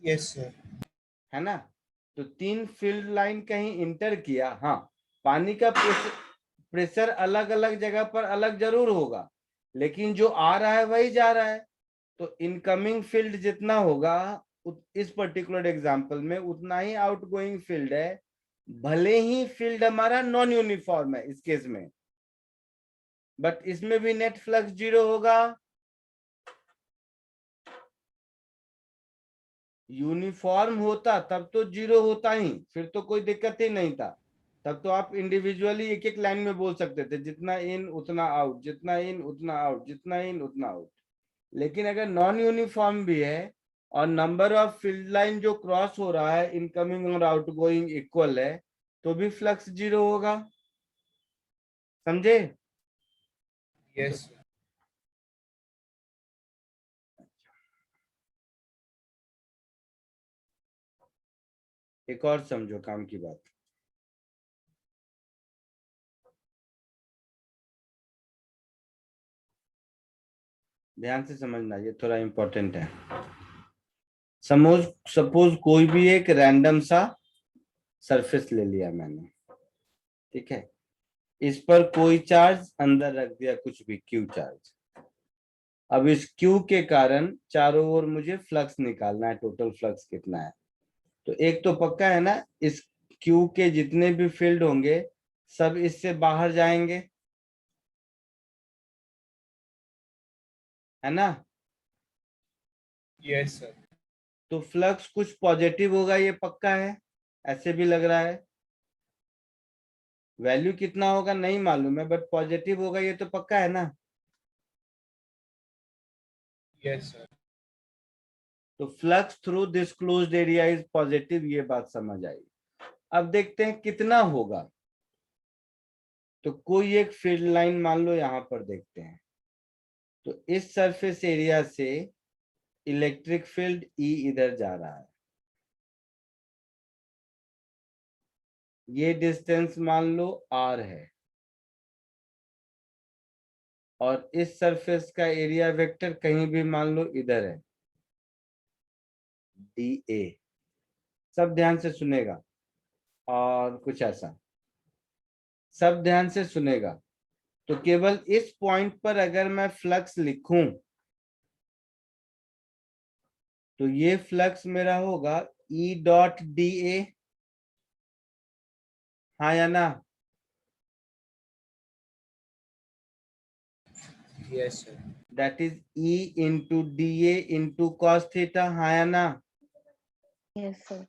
Yes sir. है ना? तो 3 फील्ड लाइन कहीं इंटर किया, हाँ, पानी का प्रेशर अलग अलग जगह पर अलग जरूर होगा, लेकिन जो आ रहा है वही जा रहा है। तो इनकमिंग फील्ड जितना होगा इस पर्टिकुलर एग्जांपल में उतना ही आउटगोइंग फील्ड है, भले ही फील्ड हमारा नॉन यूनिफॉर्म है इस केस में, बट इसमें भी नेट फ्लक्स 0 होगा। यूनिफॉर्म होता तब तो 0 होता ही, फिर तो कोई दिक्कत ही नहीं था। तब तो आप इंडिविजुअली एक एक लाइन में बोल सकते थे, जितना इन उतना आउट, जितना इन उतना आउट, जितना इन उतना आउट। लेकिन अगर नॉन यूनिफॉर्म भी है और नंबर ऑफ फील्ड लाइन जो क्रॉस हो रहा है इनकमिंग और आउटगोइंग इक्वल है, तो भी फ्लक्स 0 होगा। समझे? Yes sir. एक और समझो काम की बात। ध्यान से समझना, ये थोड़ा इंपॉर्टेंट है। सपोज कोई भी एक रैंडम सा सरफेस ले लिया मैंने, ठीक है, इस पर कोई चार्ज अंदर रख दिया, कुछ भी क्यू चार्ज। अब इस क्यू के कारण चारों ओर मुझे फ्लक्स निकालना है, टोटल फ्लक्स कितना है। तो एक तो पक्का है ना, इस क्यू के जितने भी फील्ड होंगे सब इससे बाहर जाएंगे, है ना? Yes sir. तो फ्लक्स कुछ पॉजिटिव होगा, ये पक्का है, ऐसे भी लग रहा है। वैल्यू कितना होगा नहीं मालूम है, बट पॉजिटिव होगा, ये तो पक्का है ना। Yes sir. तो flux through this closed area is positive, ये बात समझ आई। अब देखते हैं कितना होगा। तो कोई एक फील्ड लाइन मान लो यहां पर देखते हैं। तो इस सरफेस एरिया से इलेक्ट्रिक फील्ड ई इधर जा रहा है, ये डिस्टेंस मान लो आर है, और इस सरफेस का एरिया वेक्टर कहीं भी मान लो इधर है, डी ए। सब ध्यान से सुनेगा, और कुछ ऐसा, सब ध्यान से सुनेगा। तो केवल इस पॉइंट पर अगर मैं फ्लक्स लिखूं तो ये फ्लक्स मेरा होगा ई डॉट डी ए, हाँ या ना? Yes sir. That is E into d A into cos theta, हाँ या ना? Yes, sir.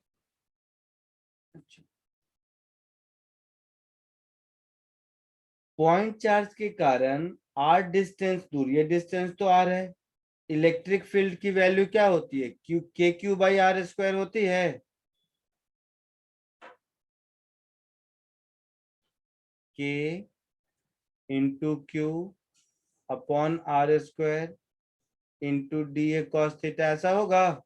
पॉइंट चार्ज के कारण आर डिस्टेंस दूर, ये डिस्टेंस तो आर है। इलेक्ट्रिक फील्ड की वैल्यू क्या होती है? क्यू के क्यू बाई आर स्क्वायर होती है। K into q upon r square into d a cos theta, ऐसा होगा।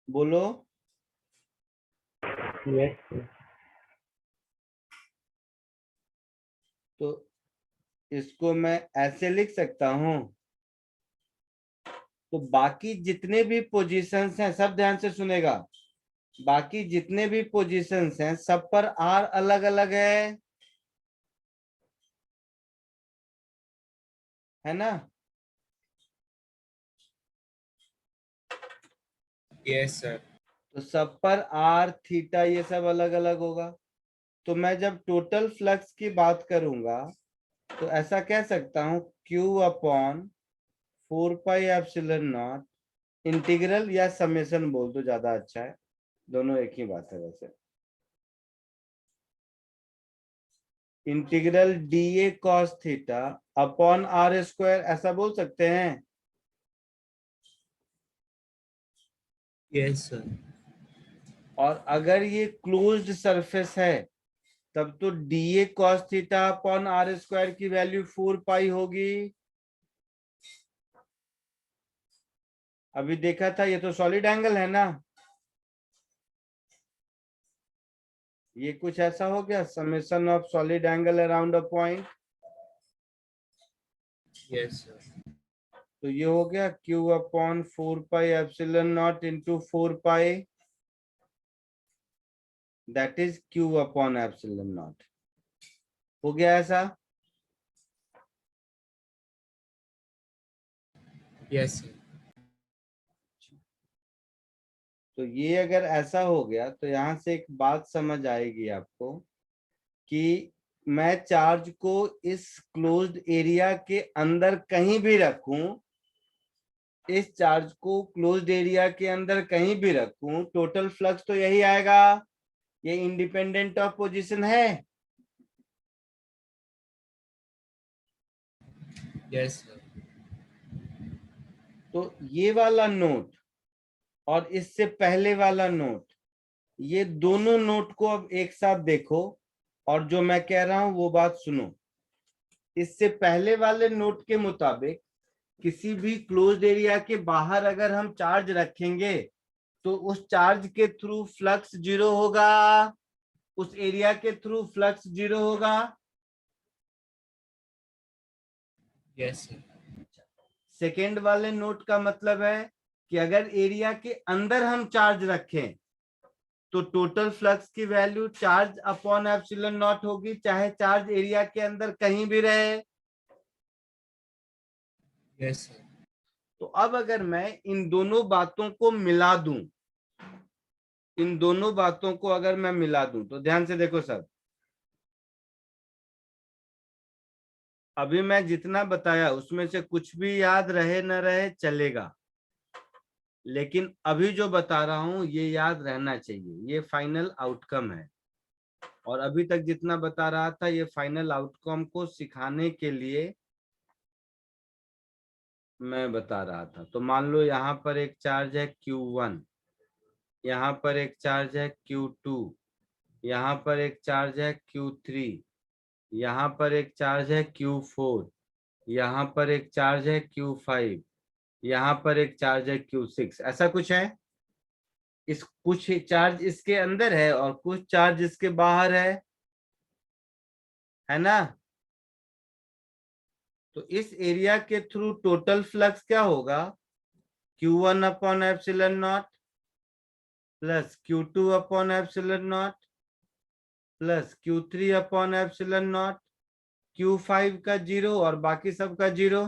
बोलो। यस। तो इसको मैं ऐसे लिख सकता हूं। तो बाकी जितने भी पोजीशंस हैं, सब ध्यान से सुनेगा, बाकी जितने भी पोजीशंस हैं सब पर आर अलग अलग है ना? Yes sir. तो सब पर आर थीटा ये सब अलग अलग होगा। तो मैं जब टोटल फ्लक्स की बात करूंगा तो ऐसा कह सकता हूं, Q upon 4 pi epsilon not integral, या समेशन बोल तो ज्यादा अच्छा है, दोनों एक ही बात है वैसे। Integral d a cos theta upon r square, ऐसा बोल सकते हैं। Yes sir. और अगर ये क्लोज्ड सरफेस है तब तो d a cos theta upon r square की वैल्यू 4 पाई होगी। अभी देखा था, ये तो सॉलिड एंगल है ना, ये कुछ ऐसा हो गया, summation of solid angle around a point. Yes sir. तो ये हो गया Q upon 4 pi epsilon naught into 4 pi, that is Q upon epsilon not. हो गया ऐसा? Yes sir. तो ये अगर ऐसा हो गया तो यहां से एक बात समझ आएगी आपको कि मैं चार्ज को इस क्लोज्ड एरिया के अंदर कहीं भी रखूं इस चार्ज को क्लोज्ड एरिया के अंदर कहीं भी रखूं, टोटल फ्लक्स तो यही आएगा। ये इंडिपेंडेंट ऑफ पोजीशन है। Yes sir. तो ये वाला नोट और इससे पहले वाला नोट, ये दोनों नोट को अब एक साथ देखो और जो मैं कह रहा हूं वो बात सुनो। इससे पहले वाले नोट के मुताबिक किसी भी क्लोज्ड एरिया के बाहर अगर हम चार्ज रखेंगे तो उस चार्ज के थ्रू फ्लक्स जीरो होगा, उस एरिया के थ्रू फ्लक्स जीरो होगा। Yes sir. सेकेंड वाले नोट का मतलब है कि अगर एरिया के अंदर हम चार्ज रखें तो टोटल फ्लक्स की value charge upon epsilon not होगी, चाहे चार्ज एरिया के अंदर कहीं भी रहे। Yes sir. तो अब अगर मैं इन दोनों बातों को मिला दूं, इन दोनों बातों को अगर मैं मिला दूं तो ध्यान से देखो सब, अभी मैं जितना बताया उसमें से कुछ भी याद रहे न रहे चलेगा, लेकिन अभी जो बता रहा हूं ये याद रहना चाहिए, ये फाइनल आउटकम है। और अभी तक जितना बता रहा था ये फाइनल आउटकम को सिखाने के लिए मैं बता रहा था। तो मान लो यहाँ पर एक चार्ज है Q1, यहाँ पर एक चार्ज है Q2, यहाँ पर एक चार्ज है Q3, यहाँ पर एक चार्ज है Q4, यहाँ पर एक चार्ज है Q5, यहाँ पर एक चार्ज है Q6। ऐसा कुछ है। इस कुछ चार्ज इसके अंदर है और कुछ चार्ज इसके बाहर है ना। तो इस एरिया के थ्रू टोटल फ्लक्स क्या होगा, Q1 upon epsilon not plus Q2 upon epsilon not plus Q3 upon epsilon not, Q5 का जीरो और बाकी सब का जीरो।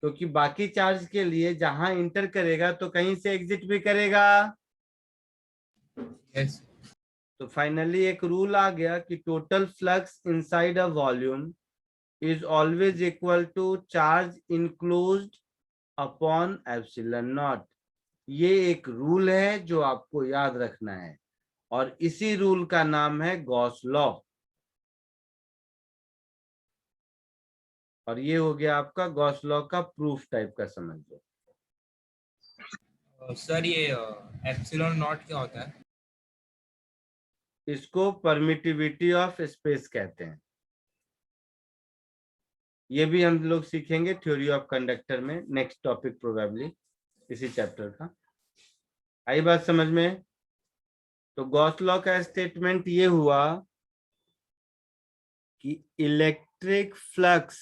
क्योंकि बाकी चार्ज के लिए जहां इंटर करेगा तो कहीं से एग्जिट भी करेगा। यस। तो फाइनली एक रूल आ गया कि total flux inside a volume is always equal to charge enclosed upon epsilon naught. ये एक रूल है जो आपको याद रखना है और इसी रूल का नाम है गॉस लॉ। और ये हो गया आपका गॉस लॉ का प्रूफ टाइप का, समझ लो। सर ये एप्सिलॉन नॉट क्या होता है? इसको परमिटिविटी ऑफ स्पेस कहते हैं। ये भी हम लोग सीखेंगे थ्योरी ऑफ कंडक्टर में, नेक्स्ट टॉपिक प्रोबेबली इसी चैप्टर का। आई बात समझ में। तो गॉस लॉ का स्टेटमेंट ये हुआ कि electric flux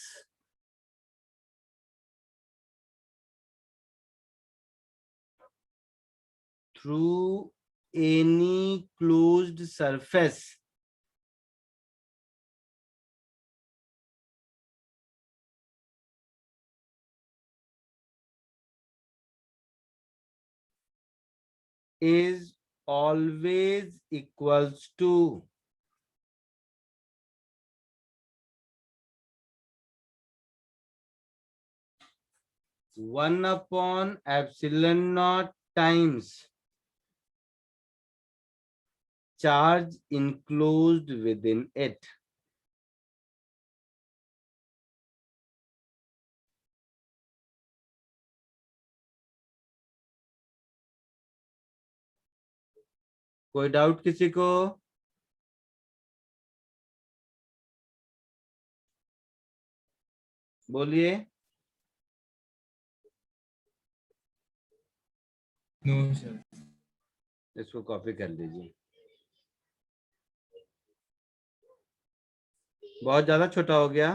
through any closed surface is always equals to one upon epsilon naught times charge enclosed within it. कोई डाउट किसी को? बोलिए। No sir. इसको कॉपी कर लीजिए, बहुत ज्यादा छोटा हो गया।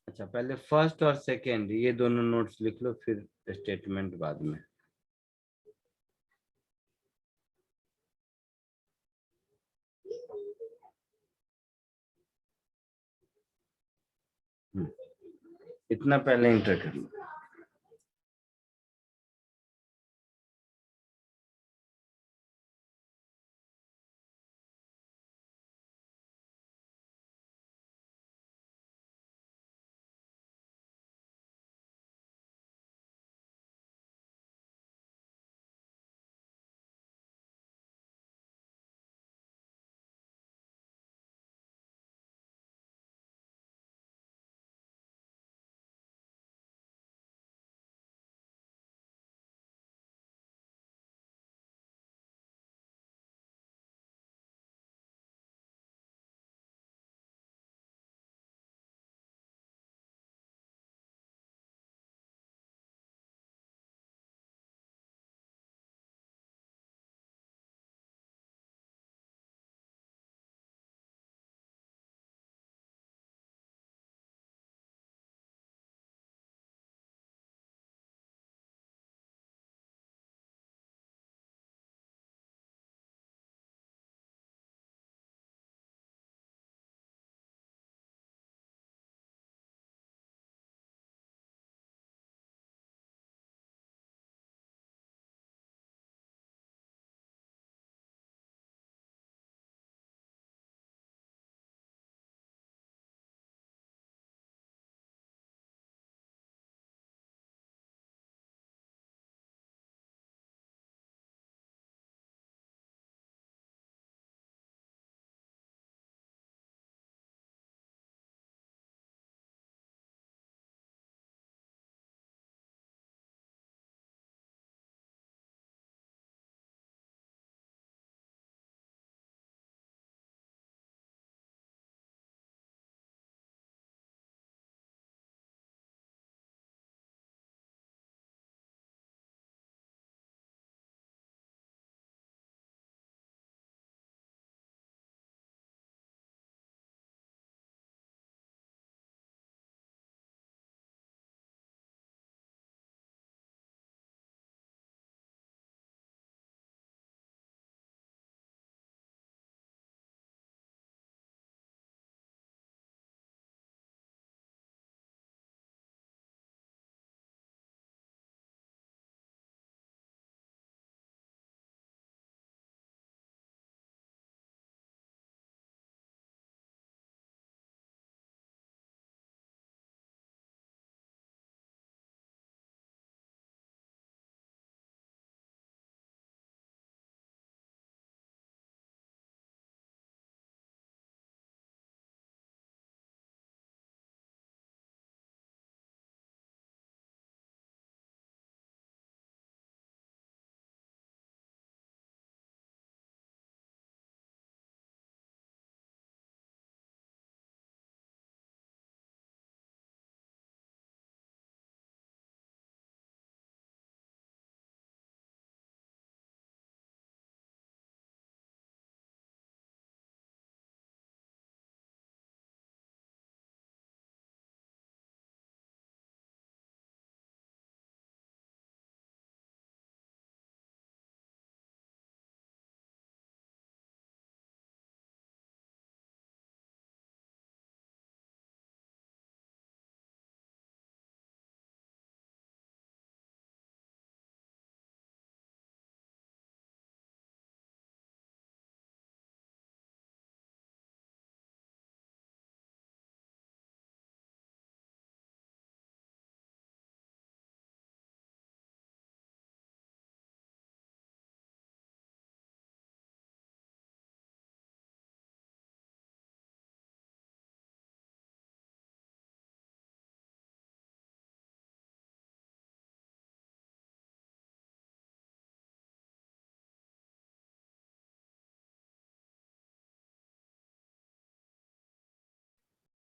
अच्छा, पहले फर्स्ट और सेकंड ये दोनों नोट्स लिख लो, फिर स्टेटमेंट बाद में। इतना पहले इंटर कर लो।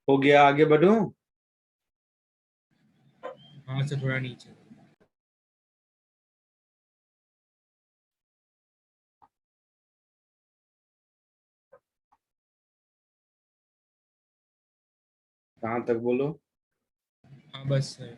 हो गया, आगे बढ़ूं? हाँ सर, थोड़ा नीचे। कहाँ तक बोलो? हाँ बस सर।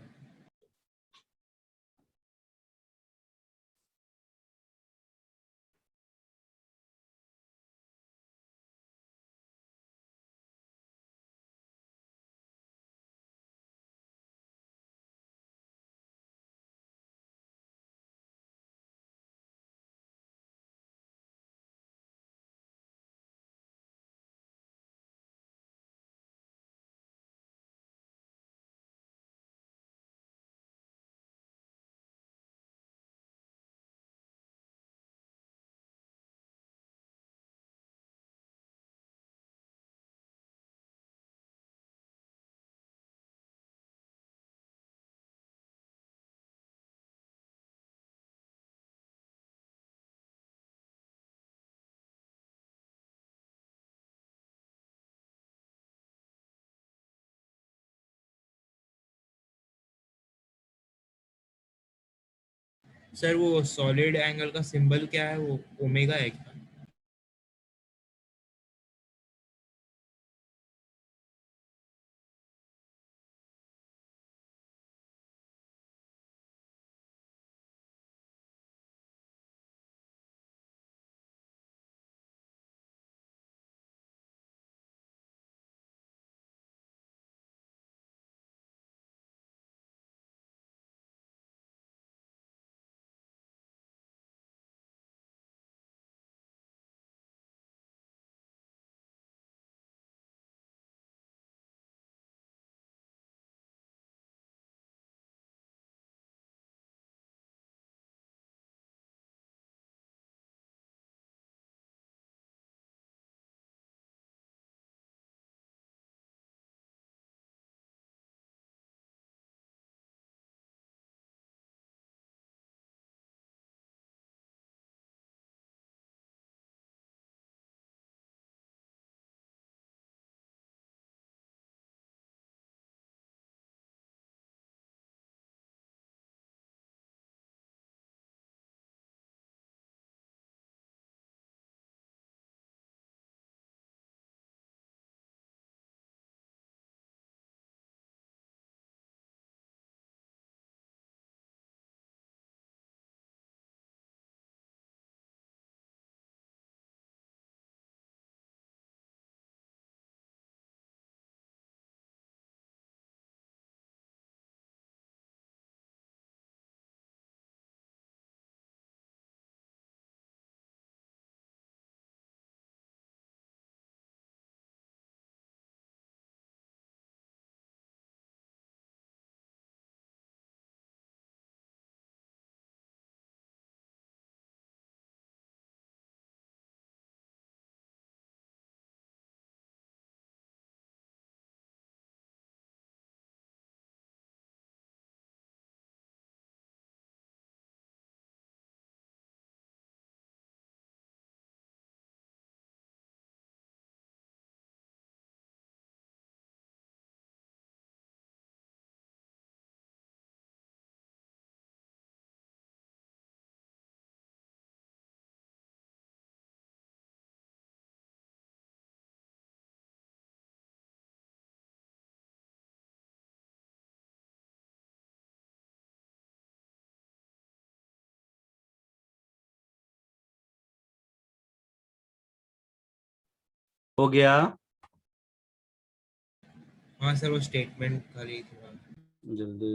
सर वो सॉलिड एंगल का सिंबल क्या है, वो ओमेगा है क्या? हो गया? हाँ सर, वो स्टेटमेंट खाली थोड़ा। जल्दी।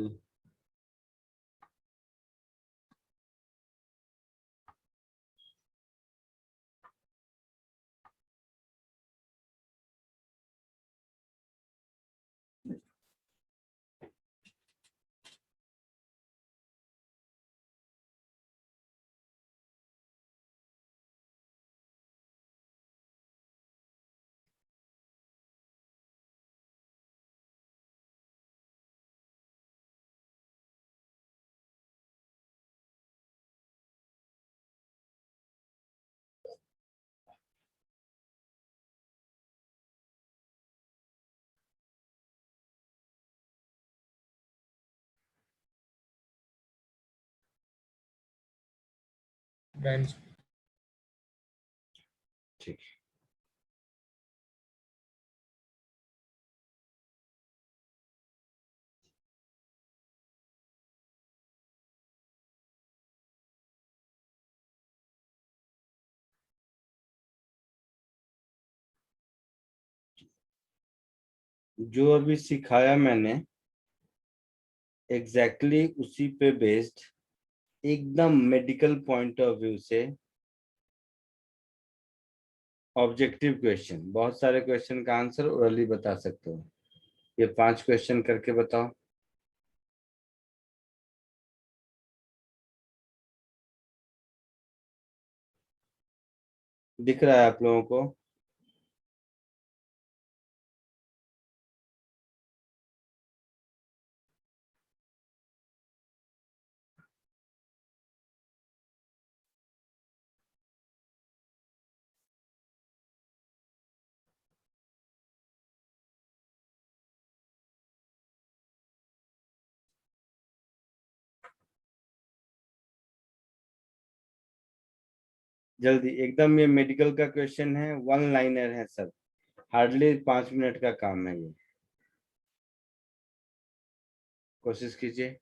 बेंच। ठीक। जो अभी सिखाया मैंने एग्जैक्टली उसी पे बेस्ड एकदम मेडिकल पॉइंट ऑफ व्यू से ऑब्जेक्टिव क्वेश्चन, बहुत सारे क्वेश्चन का आंसर ओरली बता सकते हो। ये 5 क्वेश्चन करके बताओ। दिख रहा है आप लोगों को? जल्दी एकदम, ये मेडिकल का क्वेश्चन है, 1 लाइनर है सब, हार्डली 5 मिनट का काम है ये। कोशिश कीजिए।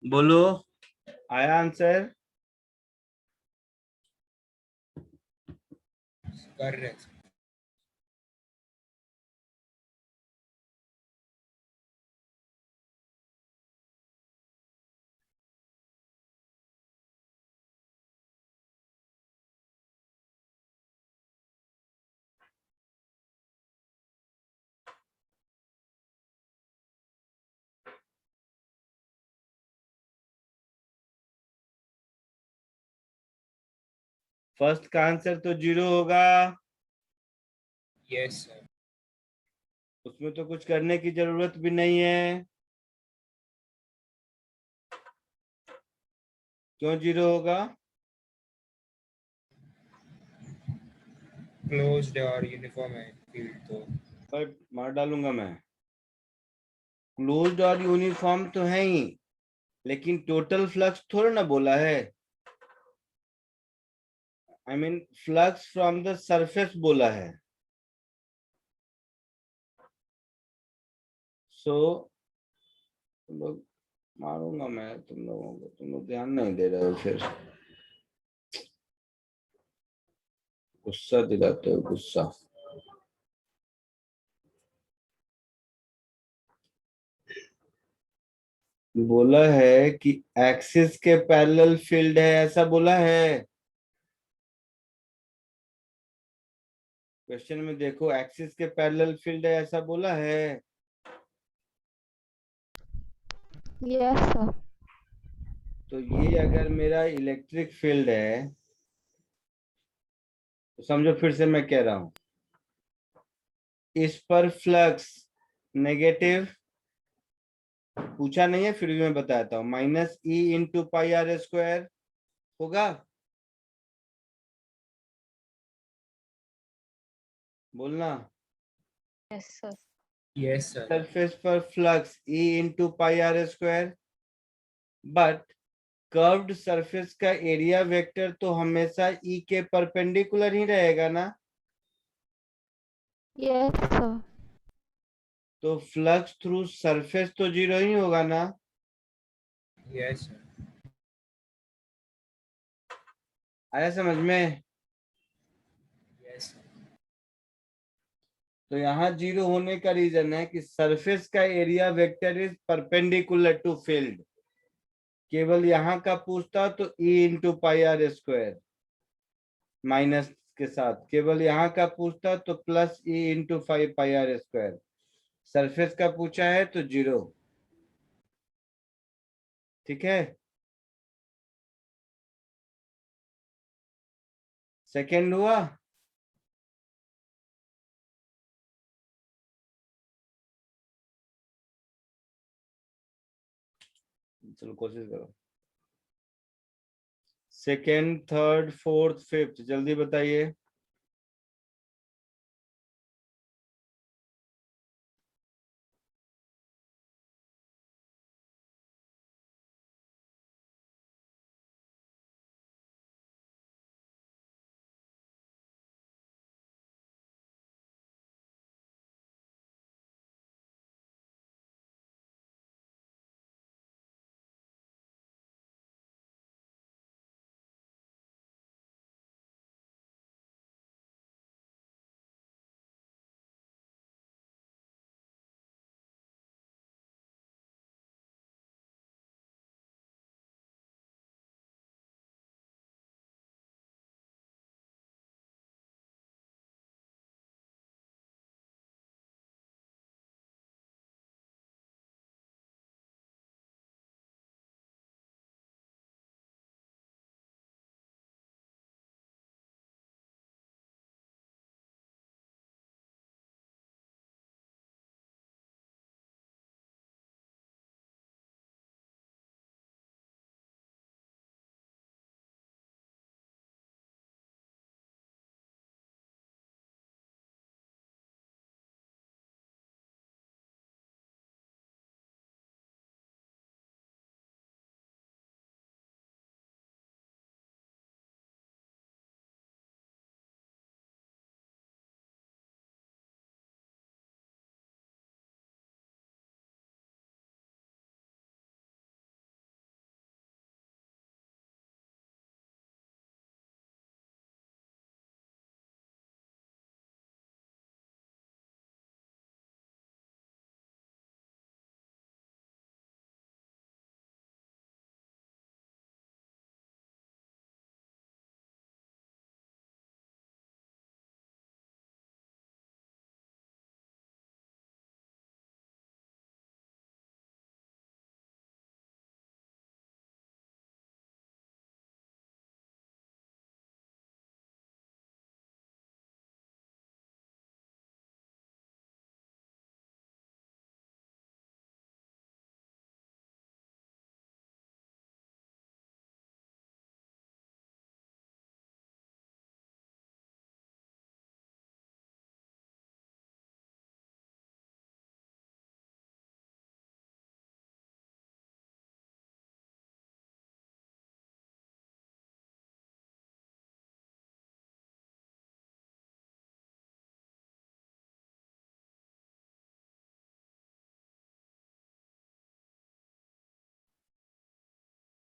बोलो, आया आंसर? कर रहे हैं। फर्स्ट का आंसर तो 0 होगा, यस सर। उसमें तो कुछ करने की जरूरत भी नहीं है। क्यों 0 होगा? क्लोज्ड और यूनिफॉर्म है फील्ड तो। पर मार डालूंगा मैं। क्लोज्ड और यूनिफॉर्म तो है ही, लेकिन टोटल फ्लक्स थोड़ा ना बोला है। I mean flux from the surface बोला है। सो तुम लोग, मारूंगा मैं तुम लोगों को, तुम लोग ध्यान नहीं दे रहे हो, फिर गुस्सा दिलाते हो, गुस्सा। बोला है कि एक्सिस के पैरेलल फील्ड है, ऐसा बोला है। क्वेश्चन में देखो, एक्सिस के पैरेलल फील्ड है ऐसा बोला है। Yes, sir. तो ये अगर मेरा इलेक्ट्रिक फील्ड है तो समझो, फिर से मैं कह रहा हूं, इस पर फ्लक्स नेगेटिव पूछा नहीं है, फिर भी मैं बताता हूँ, -E/πr² होगा। बोलना। Yes, sir. Yes sir. Surface पर flux E/πr², but curved surface का एरिया वेक्टर तो हमेशा E के परपेंडिकुलर ही रहेगा ना। Yes, sir. तो फ्लक्स थ्रू सरफेस तो 0 ही होगा ना। Yes sir. आया समझ में? Yes sir. तो यहाँ 0 होने का रीजन है कि सरफेस का area vector is perpendicular to field. केवल यहाँ का पूछता तो E/πr² माइनस के साथ, केवल यहाँ का पूछता तो +E/πr²। सरफेस का पूछा है तो 0। ठीक है, सेकेंड हुआ। चलो कोशिश करो, सेकेंड, थर्ड, फोर्थ, फिफ्थ, जल्दी बताइए।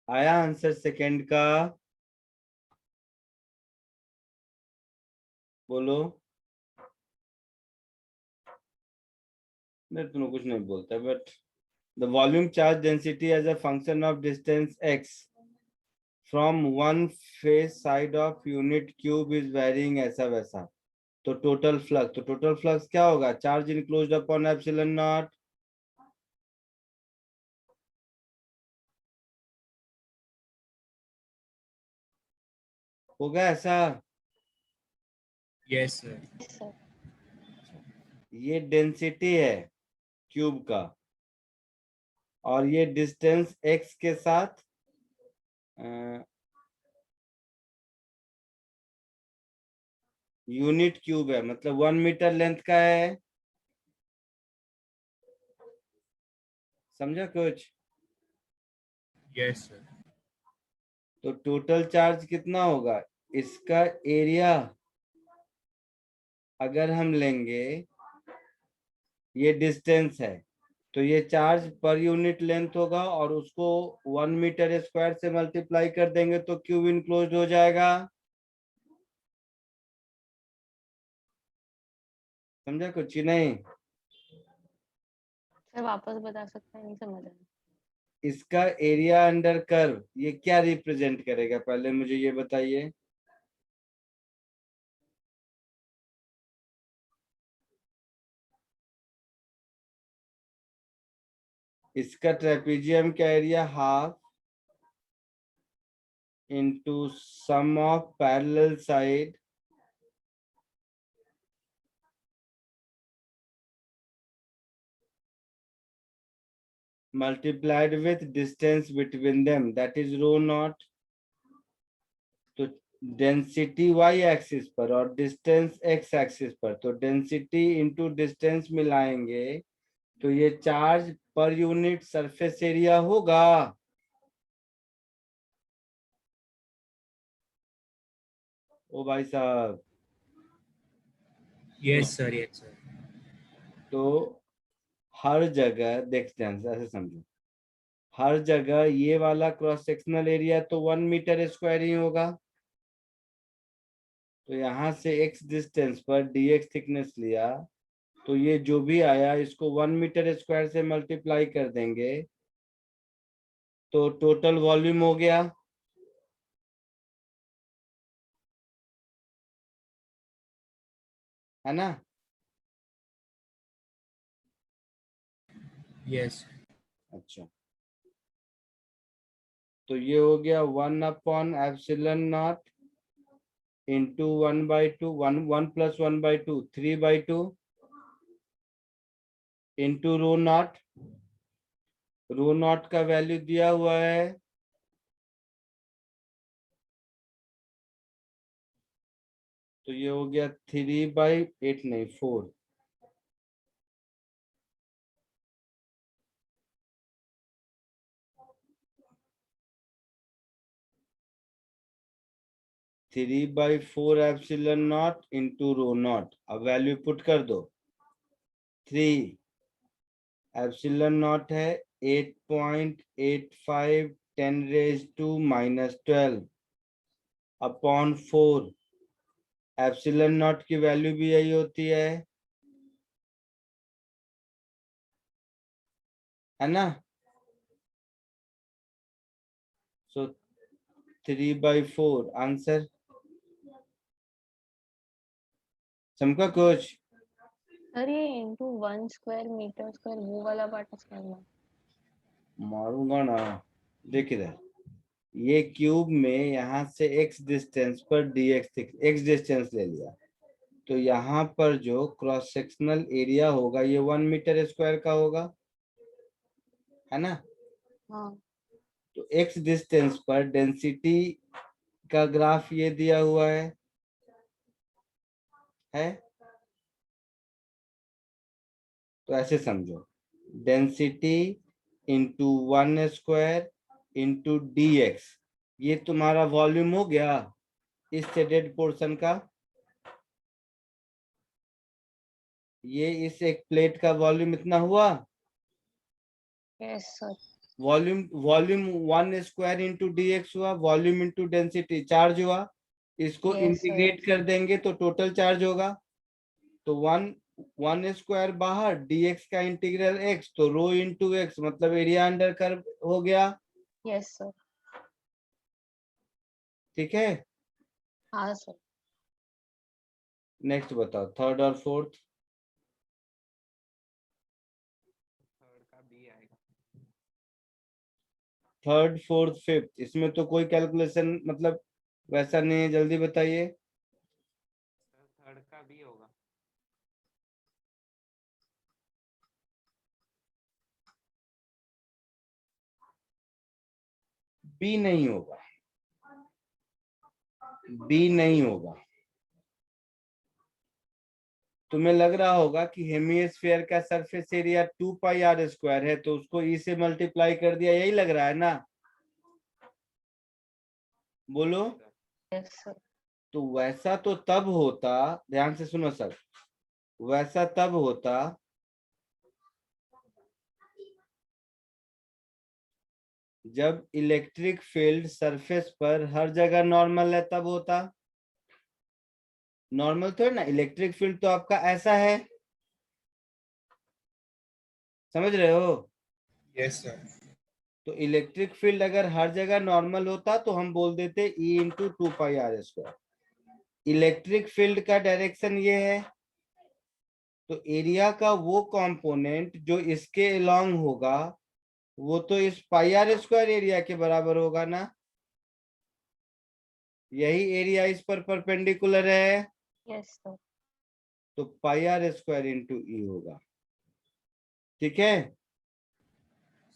आया आंसर सेकंड का? बोलो। मैं तुम्हें कुछ नहीं बोलता, but the volume charge density as a function of distance x from one face side of unit cube is varying ऐसा वैसा। तो टोटल फ्लक्स क्या होगा? Charge enclosed upon epsilon not. होगा ऐसा? Yes sir. Yes, sir. ये डेंसिटी है क्यूब का, और ये डिस्टेंस x के साथ यूनिट क्यूब है, मतलब 1 मीटर लेंथ का है। समझा कुछ? Yes sir. तो टोटल चार्ज कितना होगा? इसका एरिया अगर हम लेंगे, ये डिस्टेंस है, तो ये चार्ज पर यूनिट लेंथ होगा, और उसको 1 मीटर स्क्वायर से मल्टीप्लाई कर देंगे तो क्यूब इनक्लोज हो जाएगा। समझा कुछ ही नहीं? सर वापस बता सकते हैं, नहीं समझ आया। इसका एरिया अंडर कर्व ये क्या रिप्रेजेंट करेगा, पहले मुझे ये बताइए। इसका ट्रेपीजियम का area half into sum of parallel side multiplied with distance between them, that is rho naught। तो डेंसिटी y एक्सिस पर और डिस्टेंस x एक्सिस पर, तो डेंसिटी इंटू डिस्टेंस मिलाएंगे तो ये charge per unit surface area होगा। ओ भाई साहब। Yes sir. Yes sir. तो हर जगह देख ध्यान से ऐसे समझो, हर जगह ये वाला क्रॉस सेक्शनल एरिया तो 1 मीटर स्क्वायर ही होगा। तो यहाँ से x डिस्टेंस पर dx थिकनेस लिया, तो ये जो भी आया इसको 1 मीटर स्क्वायर से मल्टीप्लाई कर देंगे तो टोटल वॉल्यूम हो गया। है ना? यस। अच्छा, तो ये हो गया 1 upon epsilon naught into 1/2, 1 plus 1/2 3/2 into rho naught. Rho naught का वैल्यू दिया हुआ है, तो ये हो गया 3/8 नहीं 4। Three by four epsilon naught into rho not. अब वैल्यू पुट कर दो। 3 एप्सिलॉन नॉट है 8.85 10⁻⁻12 अपॉन 4। एप्सिलॉन नॉट की वैल्यू भी यही होती है ना? सो 3/4 आंसर। समझा कुछ? सर ये इंटू 1 स्क्वायर मीटर स्क्वायर वो वाला पार्ट समझना। मारूंगा ना। देख इधर, ये क्यूब में यहाँ से x डिस्टेंस पर dx x डिस्टेंस ले लिया, तो यहाँ पर जो क्रॉस सेक्शनल एरिया होगा ये 1 मीटर स्क्वायर का होगा, है ना? हाँ। तो x डिस्टेंस पर डेंसिटी का ग्राफ ये दिया हुआ है। तो ऐसे समझो, density into 1 square into dx, ये तुम्हारा वॉल्यूम हो गया इस शेडेड पोर्शन का। ये इस एक प्लेट का वॉल्यूम इतना हुआ। Yes sir. Volume 1 square into dx हुआ, वॉल्यूम इंटू डेंसिटी चार्ज हुआ, इसको Yes, sir. इंटीग्रेट कर देंगे तो टोटल चार्ज होगा। तो 1 स्क्वायर बाहर, dx का इंटीग्रल x, तो रो इंटू एक्स मतलब एरिया अंडर कर्व हो गया। Yes, sir. ठीक है, हाँ सर। नेक्स्ट बताओ थर्ड और फोर्थ। थर्ड का बी आएगा। थर्ड फोर्थ फिफ्थ इसमें तो कोई कैलकुलेशन मतलब वैसा नहीं है, जल्दी बताइए। थर्ड का बी होगा। बी नहीं होगा, बी नहीं होगा। तुम्हें लग रहा होगा कि हेमिस्फीयर का सरफेस एरिया 2 πr² है, तो उसको ई से मल्टीप्लाई कर दिया, यही लग रहा है ना? बोलो। Yes, sir. तो वैसा तो तब होता, ध्यान से सुनो सर, वैसा तब होता जब इलेक्ट्रिक फील्ड सरफेस पर हर जगह नॉर्मल है, तब होता। नॉर्मल तो है ना, इलेक्ट्रिक फील्ड तो आपका ऐसा है, समझ रहे हो? Yes sir. तो इलेक्ट्रिक फील्ड अगर हर जगह नॉर्मल होता तो हम बोल देते E into 2 πr²। Electric field का डायरेक्शन ये है, तो एरिया का वो कंपोनेंट जो इसके अलोंग होगा वो तो इस πr² एरिया के बराबर होगा ना। यही एरिया इस पर परपेंडिकुलर है, Yes, sir. तो πr² इंटू ई होगा। ठीक है,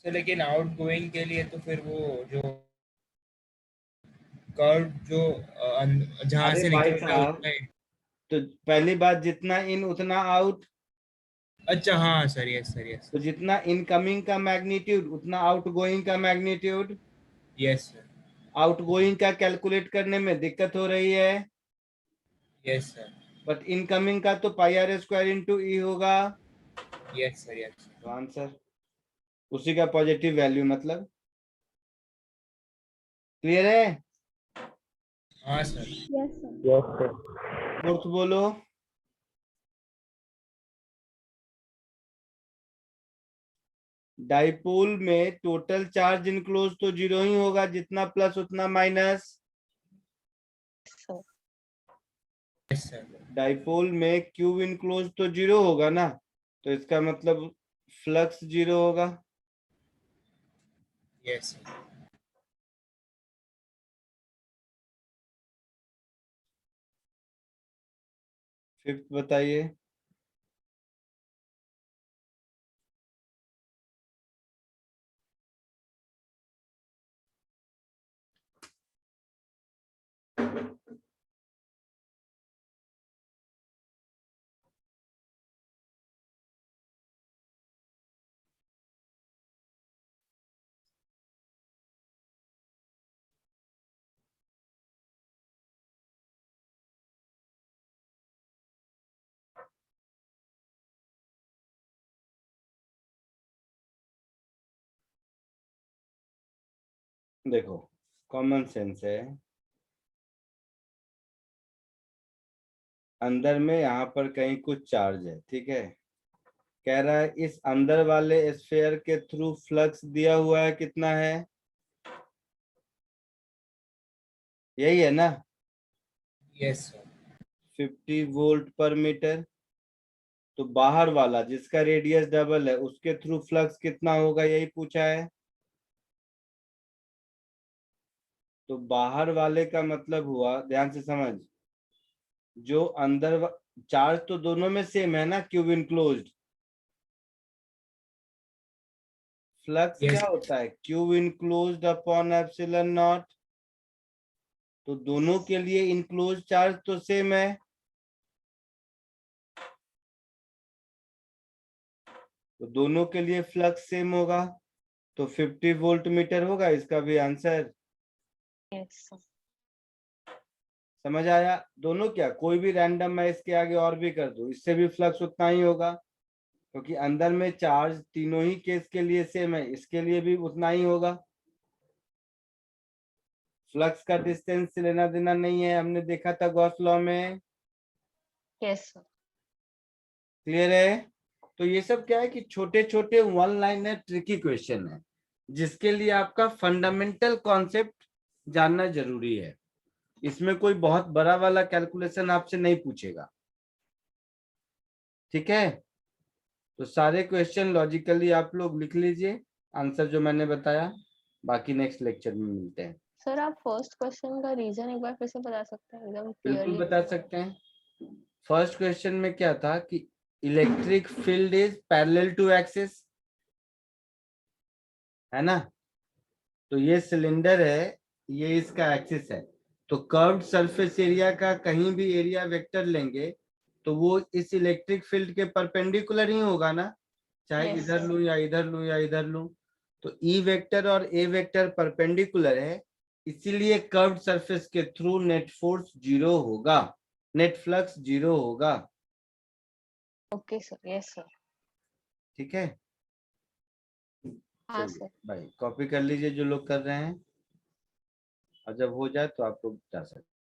सर लेकिन आउट गोइंग के लिए तो फिर वो जो कर्व जो जहाँ अरे से भाई निकलता है साहब, उसमें। तो पहली बात जितना इन उतना आउट, अच्छा हाँ सर, यस सर, यस तो जितना इनकमिंग का मैग्नीट्यूड उतना आउटगोइंग का मैग्नीट्यूड। यस सर, आउटगोइंग का कैलकुलेट करने में दिक्कत हो रही है, यस सर, बट इनकमिंग का तो πr² इंटू ई होगा। यस सर, यस तो आंसर उसी का पॉजिटिव वैल्यू मतलब। क्लियर है? हाँ सर। Yes sir. फोर्थ बोलो। डाइपोल में टोटल चार्ज इनक्लोज तो जीरो ही होगा, जितना प्लस उतना minus. Sir. Yes sir, dipole में क्यू इनक्लोज तो जीरो होगा ना, तो इसका मतलब फ्लक्स जीरो होगा। Yes sir. फिफ्थ बताइए। देखो, कॉमन सेंस है, अंदर में यहाँ पर कहीं कुछ चार्ज है, ठीक है। कह रहा है इस अंदर वाले स्फीयर के थ्रू फ्लक्स दिया हुआ है, कितना है? यही है ना, यस सर, 50 वोल्ट पर मीटर। तो बाहर वाला जिसका रेडियस डबल है उसके थ्रू फ्लक्स कितना होगा, यही पूछा है। तो बाहर वाले का मतलब हुआ, ध्यान से समझ, जो अंदर चार्ज तो दोनों में सेम है ना, क्यूब इनक्लोज्ड। फ्लक्स यस क्या होता है, cube enclosed upon epsilon not. तो दोनों के लिए इनक्लोज चार्ज तो सेम है, तो दोनों के लिए फ्लक्स सेम होगा, तो 50 वोल्ट मीटर होगा इसका भी आंसर। Yes, sir. समझ आया? दोनों क्या, कोई भी रैंडम मैं इसके आगे और भी कर दूं, इससे भी फ्लक्स उतना ही होगा। क्योंकि अंदर में चार्ज तीनों ही केस के लिए सेम है, इसके लिए भी उतना ही होगा। फ्लक्स का डिस्टेंस से लेना देना नहीं है, हमने देखा था गॉस लॉ में। Yes sir. क्लियर है? तो ये सब क्या है कि छोटे छोटे वन लाइनर ट्रिकी क्वेश्चन है, जिसके लिए आपका फंडामेंटल कॉन्सेप्ट जानना जरूरी है। इसमें कोई बहुत बड़ा वाला कैलकुलेशन आपसे नहीं पूछेगा, ठीक है? तो सारे क्वेश्चन लॉजिकली आप लोग लिख लीजिए, आंसर जो मैंने बताया। बाकी नेक्स्ट लेक्चर में मिलते हैं। सर आप फर्स्ट क्वेश्चन का रीजन एक बार फिर से बता सकते हैं एकदम बिल्कुल क्लियरली? बता सकते हैं। फर्स्ट क्वेश्चन में क्या था कि electric field is parallel to axis, है ना? तो ये सिलेंडर है, ये इसका एक्सिस है। तो कर्व्ड सरफेस एरिया का कहीं भी एरिया वेक्टर लेंगे तो वो इस इलेक्ट्रिक फील्ड के परपेंडिकुलर ही होगा ना, चाहे Yes, इधर sir. लूं या इधर लूं या इधर लूं। तो ई वेक्टर और ए वेक्टर परपेंडिकुलर है, इसीलिए कर्व्ड सरफेस के थ्रू नेट फोर्स 0 होगा, नेट फ्लक्स 0 होगा। Okay sir, yes sir. ठीक है, हाँ चलिए सर। भाई कॉपी कर लीजिए जो लोग कर रहे हैं, और जब हो जाए तो आप लोग जा सकते हैं।